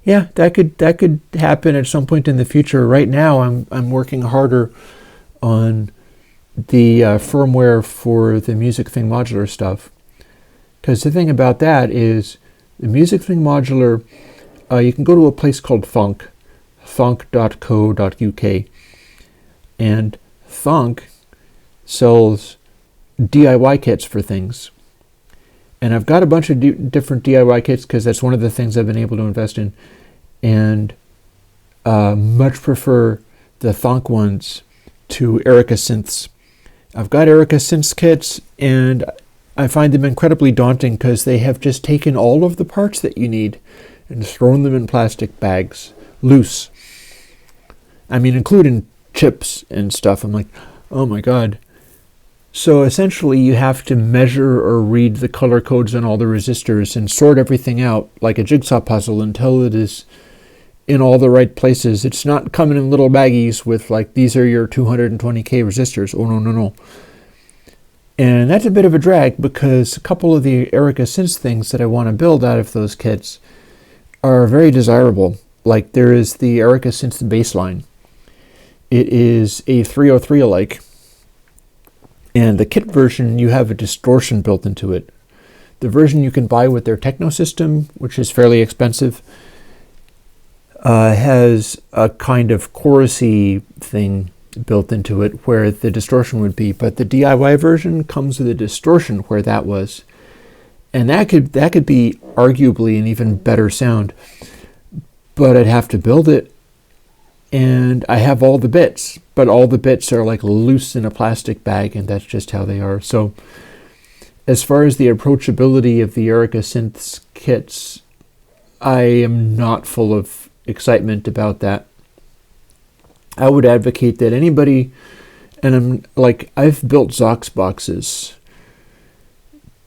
Yeah, that could happen at some point in the future. Right now, I'm working harder on the firmware for the Music Thing modular stuff. Because the thing about that is, the Music Thing modular, you can go to a place called Thunk, thonk.co.uk. And Thonk sells DIY kits for things. And I've got a bunch of different DIY kits because that's one of the things I've been able to invest in. And much prefer the Thonk ones to Erica synths. I've got Erica synths kits, and I find them incredibly daunting because they have just taken all of the parts that you need and thrown them in plastic bags, loose. I mean, including chips and stuff. I'm like, oh my God. So essentially you have to measure or read the color codes on all the resistors and sort everything out like a jigsaw puzzle until it is in all the right places. It's not coming in little baggies with like, these are your 220K resistors. Oh, no. And that's a bit of a drag because a couple of the Erica Synths things that I want to build out of those kits are very desirable. Like there is the Erica Synths baseline. It is a 303 alike. And the kit version, you have a distortion built into it. The version you can buy with their techno system, which is fairly expensive, has a kind of chorusy thing built into it where the distortion would be. But the DIY version comes with a distortion where that was. And that could be arguably an even better sound. But I'd have to build it. And I have all the bits, but all the bits are like loose in a plastic bag, and that's just how they are. So as far as the approachability of the Erica Synths kits, I am not full of excitement about that. I would advocate that anybody, and I've built Zox boxes.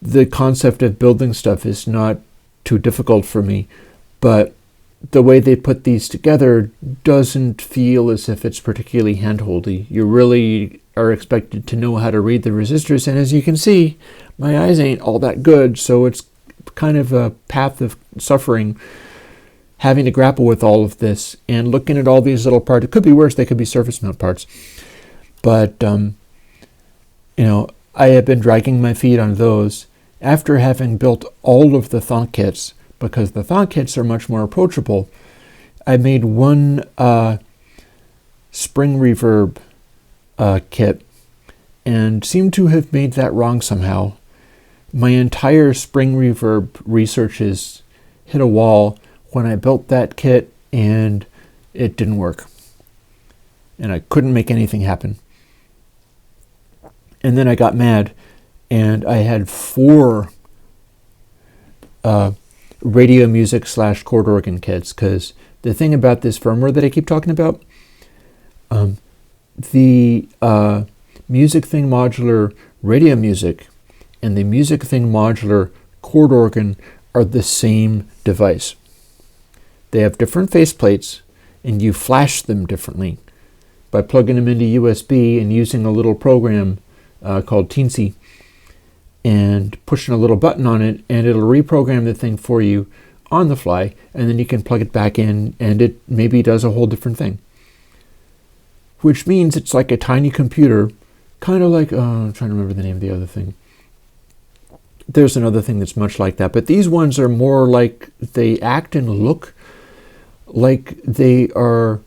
The concept of building stuff is not too difficult for me, but the way they put these together doesn't feel as if it's particularly handholdy. You really are expected to know how to read the resistors, and as you can see, my eyes ain't all that good, so it's kind of a path of suffering having to grapple with all of this and looking at all these little parts. It could be worse, they could be surface mount parts. But, I have been dragging my feet on those after having built all of the Thonk kits, because the Thonk kits are much more approachable. I made one spring reverb kit and seemed to have made that wrong somehow. My entire spring reverb researches hit a wall when I built that kit, and it didn't work. And I couldn't make anything happen. And then I got mad, and I had 4 radio music / chord organ kits, because the thing about this firmware that I keep talking about, the Music Thing Modular radio music and the Music Thing Modular chord organ are the same device. They have different faceplates, and you flash them differently by plugging them into USB and using a little program called Teensy, and pushing a little button on it, and it'll reprogram the thing for you on the fly, and then you can plug it back in, and it maybe does a whole different thing. Which means it's like a tiny computer, kind of like, I'm trying to remember the name of the other thing. There's another thing that's much like that, but these ones are more like, they act and look like they are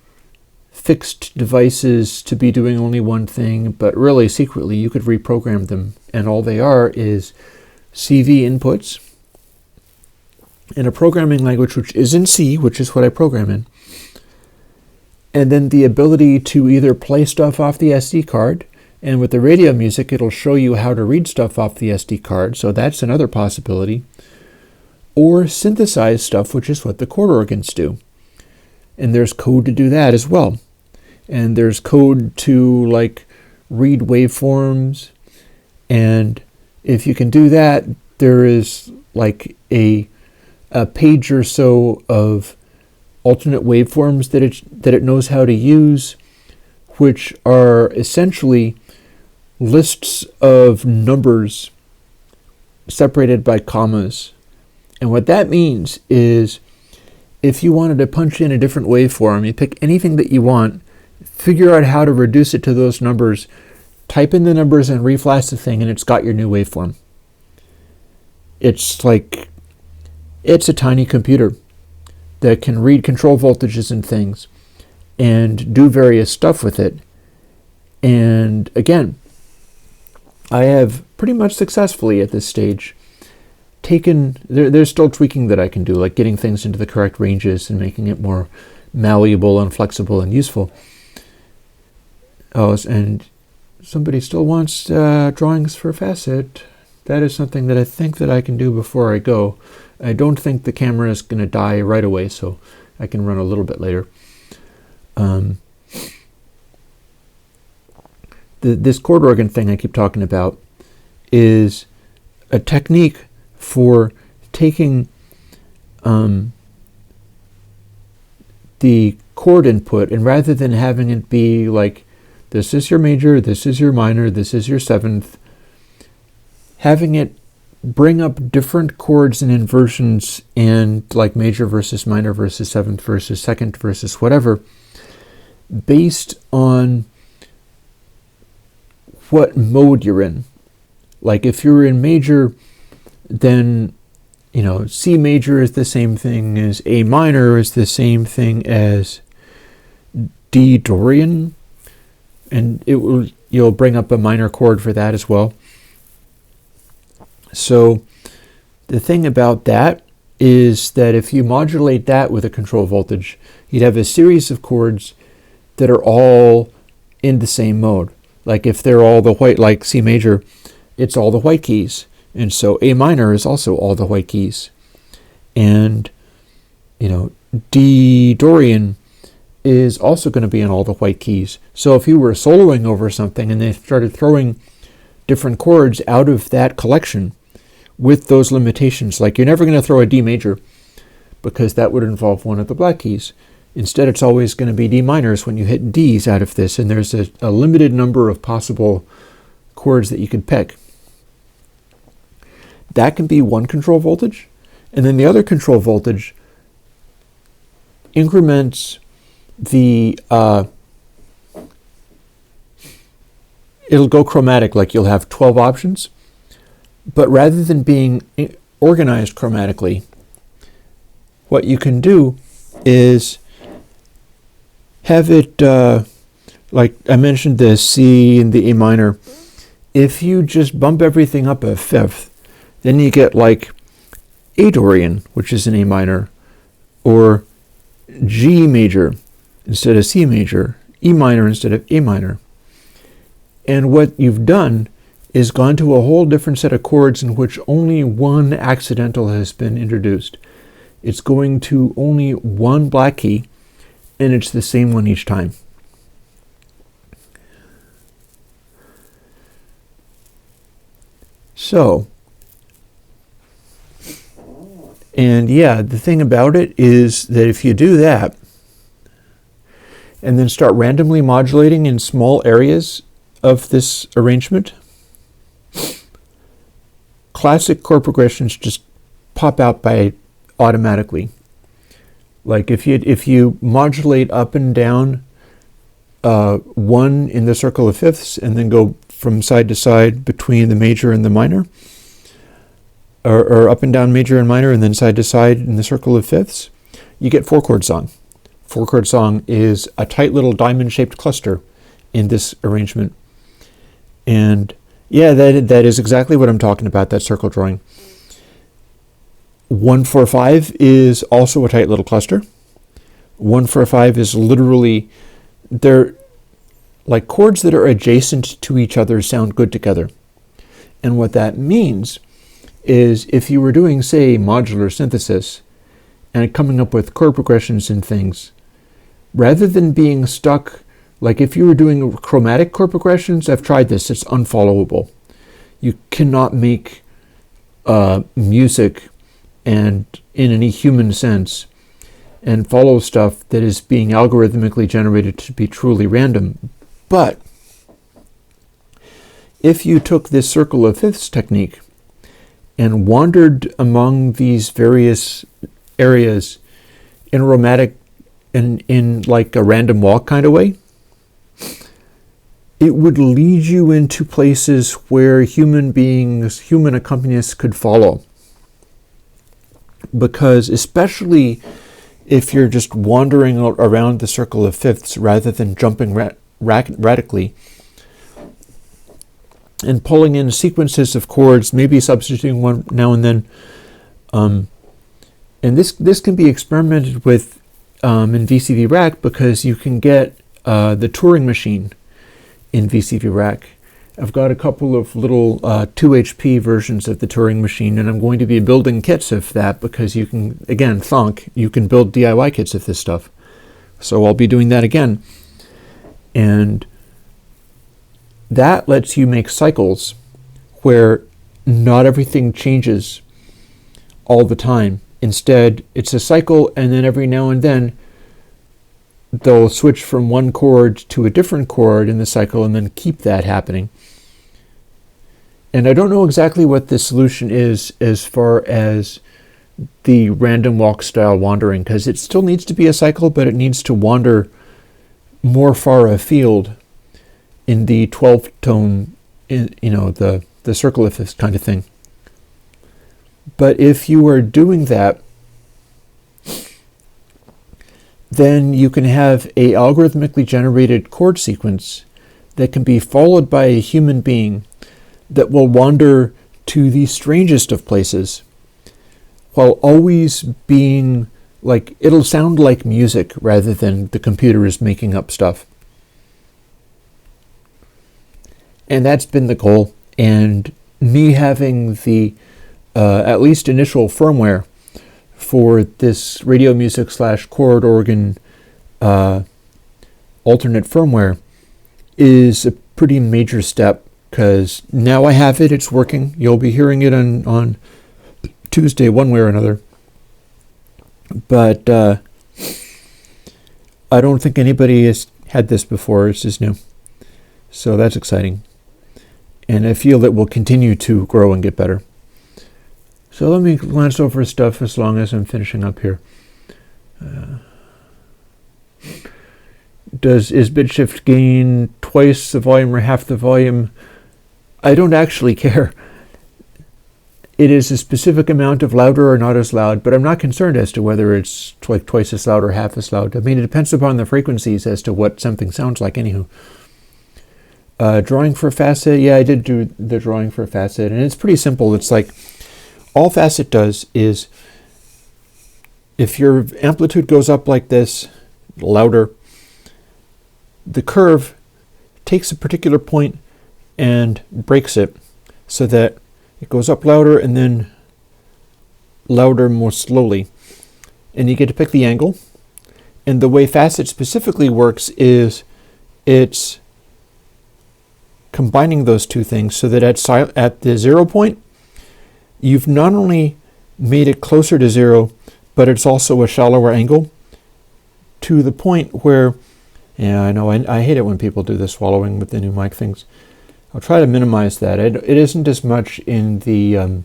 fixed devices to be doing only one thing, but really secretly you could reprogram them, and all they are is CV inputs in a programming language which is in C, which is what I program in, and then the ability to either play stuff off the SD card, and with the radio music it'll show you how to read stuff off the SD card, so that's another possibility, or synthesize stuff, which is what the chord organs do. And there's code to do that as well. And there's code to read waveforms. And if you can do that, there is a page or so of alternate waveforms that it knows how to use, which are essentially lists of numbers separated by commas. And what that means is, if you wanted to punch in a different waveform, you pick anything that you want, figure out how to reduce it to those numbers, type in the numbers and reflash the thing, and it's got your new waveform. It's a tiny computer that can read control voltages and things. and do various stuff with it. And again, I have pretty much successfully at this stage there's still tweaking that I can do, like getting things into the correct ranges and making it more malleable and flexible and useful. Oh, and somebody still wants drawings for Facet. That is something that I think that I can do before I go. I don't think the camera is going to die right away, so I can run a little bit later. This chord organ thing I keep talking about is a technique for taking the chord input, and rather than having it be like, this is your major, this is your minor, this is your seventh, having it bring up different chords and inversions, and like major versus minor versus seventh versus second versus whatever, based on what mode you're in. Like if you're in major, then C major is the same thing as A minor, is the same thing as D Dorian, and you'll bring up a minor chord for that as well. So the thing about that is that if you modulate that with a control voltage, you'd have a series of chords that are all in the same mode. Like if they're all the white, like C major, it's all the white keys. And so A minor is also all the white keys. And, D Dorian is also going to be in all the white keys. So if you were soloing over something and they started throwing different chords out of that collection with those limitations, like you're never going to throw a D major because that would involve one of the black keys. Instead, it's always going to be D minors when you hit Ds out of this, and there's a limited number of possible chords that you could pick. That can be one control voltage, and then the other control voltage increments the it'll go chromatic, like you'll have 12 options, but rather than being organized chromatically, what you can do is have it, like I mentioned, the C and the A minor. If you just bump everything up a fifth, then you get like A Dorian, which is an A minor, or G major instead of C major, E minor instead of A minor. And what you've done is gone to a whole different set of chords in which only one accidental has been introduced. It's going to only one black key, and it's the same one each time. So, and yeah, the thing about it is that if you do that, and then start randomly modulating in small areas of this arrangement, classic chord progressions just pop out by automatically. Like if you modulate up and down one in the circle of fifths, and then go from side to side between the major and the minor, or up and down major and minor, and then side to side in the circle of fifths, you get four-chord song. Four-chord song is a tight little diamond-shaped cluster in this arrangement. And yeah, that is exactly what I'm talking about, that circle drawing. 1-4-5 is also a tight little cluster. 1-4-5 is literally, they're like chords that are adjacent to each other sound good together. And what that means is if you were doing, say, modular synthesis and coming up with chord progressions and things, rather than being stuck, like if you were doing chromatic chord progressions, I've tried this, it's unfollowable. You cannot make music and in any human sense and follow stuff that is being algorithmically generated to be truly random. But if you took this circle of fifths technique and wandered among these various areas in romantic, in like a random walk kind of way, it would lead you into places where human beings, human accompanists could follow. Because especially if you're just wandering around the circle of fifths rather than jumping radically and pulling in sequences of chords, maybe substituting one now and then. And this can be experimented with in VCV Rack, because you can get the Turing machine in VCV Rack. I've got a couple of little 2 HP versions of the Turing machine, and I'm going to be building kits of that, because you can, again, thunk, you can build DIY kits of this stuff. So I'll be doing that again. And that lets you make cycles where not everything changes all the time. Instead, it's a cycle, and then every now and then they'll switch from one chord to a different chord in the cycle and then keep that happening. And I don't know exactly what the solution is as far as the random walk style wandering, because it still needs to be a cycle, but it needs to wander more far afield in the 12th tone, the circle of this kind of thing. But if you are doing that, then you can have a algorithmically generated chord sequence that can be followed by a human being that will wander to the strangest of places, while always being like, it'll sound like music rather than the computer is making up stuff. And that's been the goal. And me having the at least initial firmware for this radio music / chord organ alternate firmware is a pretty major step, because now I have it, it's working. You'll be hearing it on Tuesday one way or another. But I don't think anybody has had this before. This is new. So that's exciting. And I feel it will continue to grow and get better. So let me glance over stuff as long as I'm finishing up here. Is bit shift gain twice the volume or half the volume? I don't actually care. It is a specific amount of louder or not as loud, but I'm not concerned as to whether it's like twice as loud or half as loud. I mean, it depends upon the frequencies as to what something sounds like, anywho. Drawing for facet, yeah, I did do the drawing for facet, and it's pretty simple. It's like, all facet does is, if your amplitude goes up like this, louder, the curve takes a particular point and breaks it so that it goes up louder and then louder more slowly. And you get to pick the angle. And the way facet specifically works is it's combining those two things so that at the 0 point, you've not only made it closer to 0, but it's also a shallower angle, to the point where, yeah, I know, I hate it when people do the swallowing with the new mic things. I'll try to minimize that. It isn't as much in the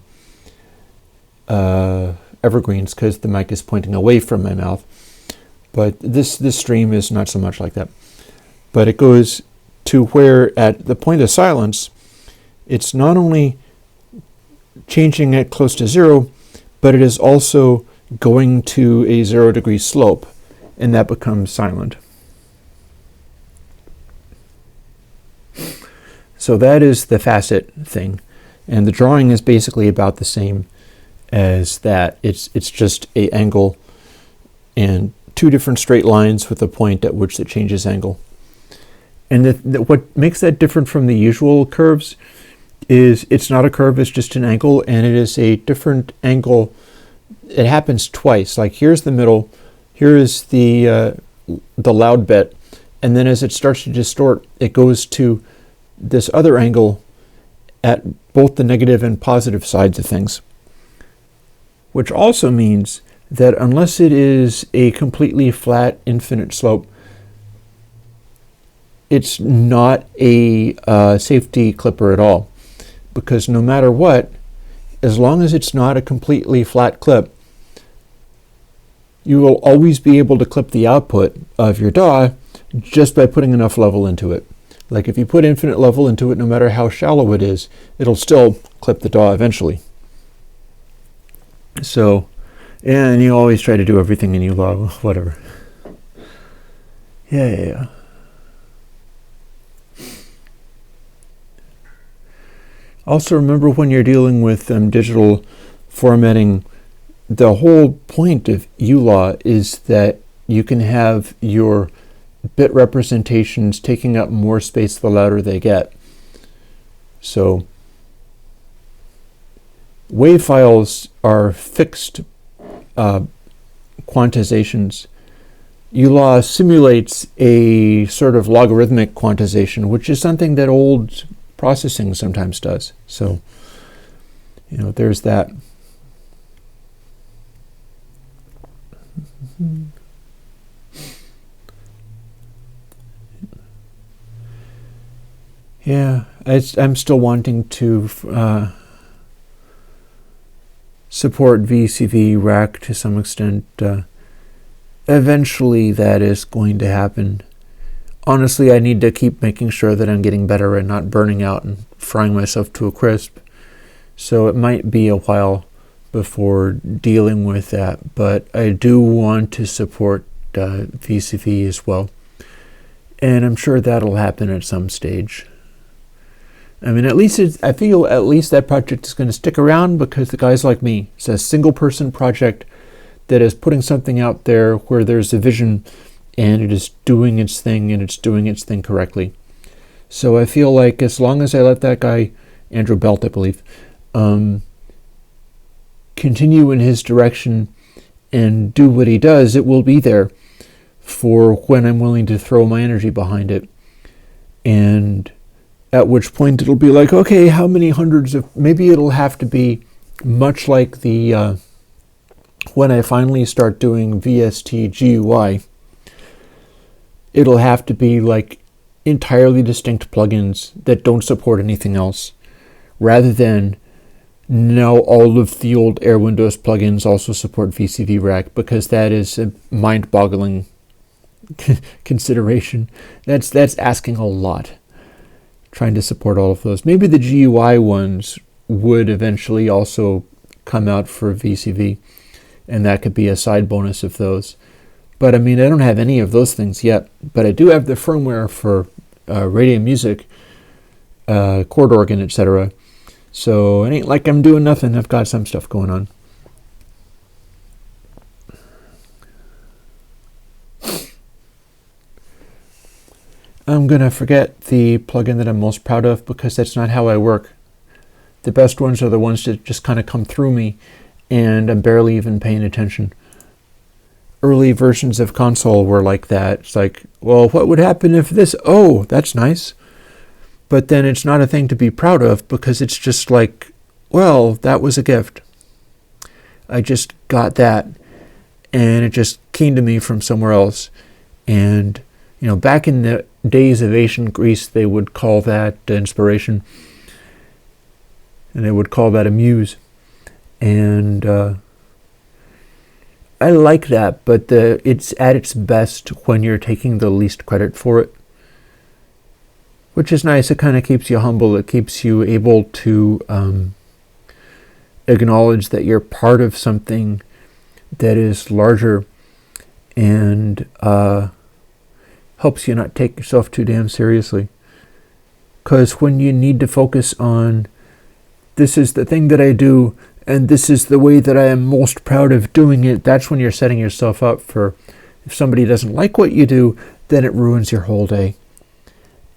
evergreens, because the mic is pointing away from my mouth. But this stream is not so much like that. But it goes to where at the point of silence, it's not only changing it close to 0, but it is also going to a 0 degree slope, and that becomes silent. So that is the facet thing, and the drawing is basically about the same as that. It's just a angle and two different straight lines with a point at which it changes angle. And what makes that different from the usual curves is it's not a curve, it's just an angle, and it is a different angle. It happens twice. Like, here's the middle, here is the loud bit, and then as it starts to distort, it goes to this other angle at both the negative and positive sides of things. Which also means that unless it is a completely flat, infinite slope, it's not a safety clipper at all. Because no matter what, as long as it's not a completely flat clip, you will always be able to clip the output of your DAW just by putting enough level into it. Like, if you put infinite level into it, no matter how shallow it is, it'll still clip the DAW eventually. So And you always try to do everything in EULA, whatever. Yeah. Also remember, when you're dealing with digital formatting, the whole point of EULA is that you can have your bit representations taking up more space the louder they get. So WAV files are fixed quantizations. EULA simulates a sort of logarithmic quantization, which is something that old processing sometimes does. So, there's that. Yeah, I'm still wanting to support VCV rack to some extent. Eventually that is going to happen. Honestly, I need to keep making sure that I'm getting better and not burning out and frying myself to a crisp. So it might be a while before dealing with that, but I do want to support VCV as well. And I'm sure that'll happen at some stage. I mean, I feel at least that project is going to stick around because the guys like me. It's a single-person project that is putting something out there where there's a vision and it is doing its thing, and it's doing its thing correctly. So I feel like as long as I let that guy, Andrew Belt, I believe, continue in his direction and do what he does, it will be there for when I'm willing to throw my energy behind it. And at which point it'll be like, okay, how many hundreds of, maybe it'll have to be much like the, when I finally start doing VST GUI, it'll have to be like entirely distinct plugins that don't support anything else, rather than now all of the old Airwindows plugins also support VCV Rack, because that is a mind-boggling consideration. That's asking a lot, trying to support all of those. Maybe the GUI ones would eventually also come out for VCV, and that could be a side bonus of those. But I mean, I don't have any of those things yet, but I do have the firmware for radio music, chord organ, etc. So it ain't like I'm doing nothing. I've got some stuff going on. I'm going to forget the plugin that I'm most proud of, because that's not how I work. The best ones are the ones that just kind of come through me and I'm barely even paying attention. Early versions of console were like that. It's like, well, what would happen if this? Oh, that's nice. But then it's not a thing to be proud of, because it's just like, well, that was a gift. I just got that, and it just came to me from somewhere else. And, back in the days of ancient Greece, they would call that inspiration, and they would call that a muse. And I like that, but it's at its best when you're taking the least credit for it, which is nice. It kind of keeps you humble. It keeps you able to acknowledge that you're part of something that is larger, and helps you not take yourself too damn seriously. Because when you need to focus on, this is the thing that I do, and this is the way that I am most proud of doing it, that's when you're setting yourself up for, if somebody doesn't like what you do, then it ruins your whole day.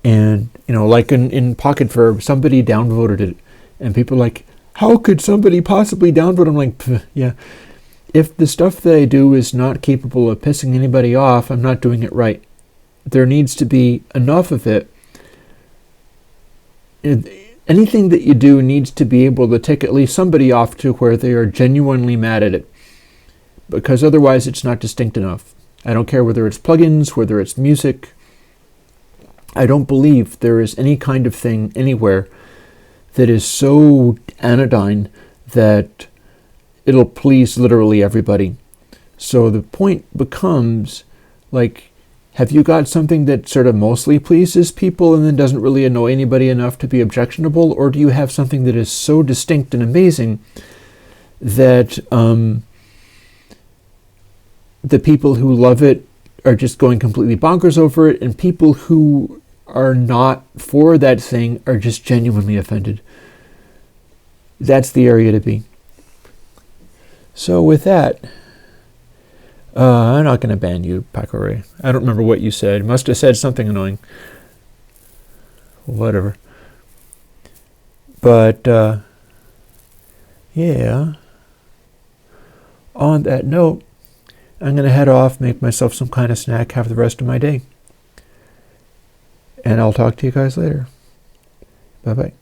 And, like in Pocket Verb, somebody downvoted it, and people are like, how could somebody possibly downvote? I'm like, yeah. If the stuff that I do is not capable of pissing anybody off, I'm not doing it right. There needs to be enough of it. Anything that you do needs to be able to tick at least somebody off to where they are genuinely mad at it, because otherwise it's not distinct enough. I don't care whether it's plugins, whether it's music. I don't believe there is any kind of thing anywhere that is so anodyne that it'll please literally everybody. So the point becomes, like, have you got something that sort of mostly pleases people and then doesn't really annoy anybody enough to be objectionable? Or do you have something that is so distinct and amazing that the people who love it are just going completely bonkers over it, and people who are not for that thing are just genuinely offended. That's the area to be. So with that, I'm not going to ban you, Paco Ray. I don't remember what you said. Must have said something annoying. Whatever. But, yeah. On that note, I'm going to head off, make myself some kind of snack, have the rest of my day. And I'll talk to you guys later. Bye-bye.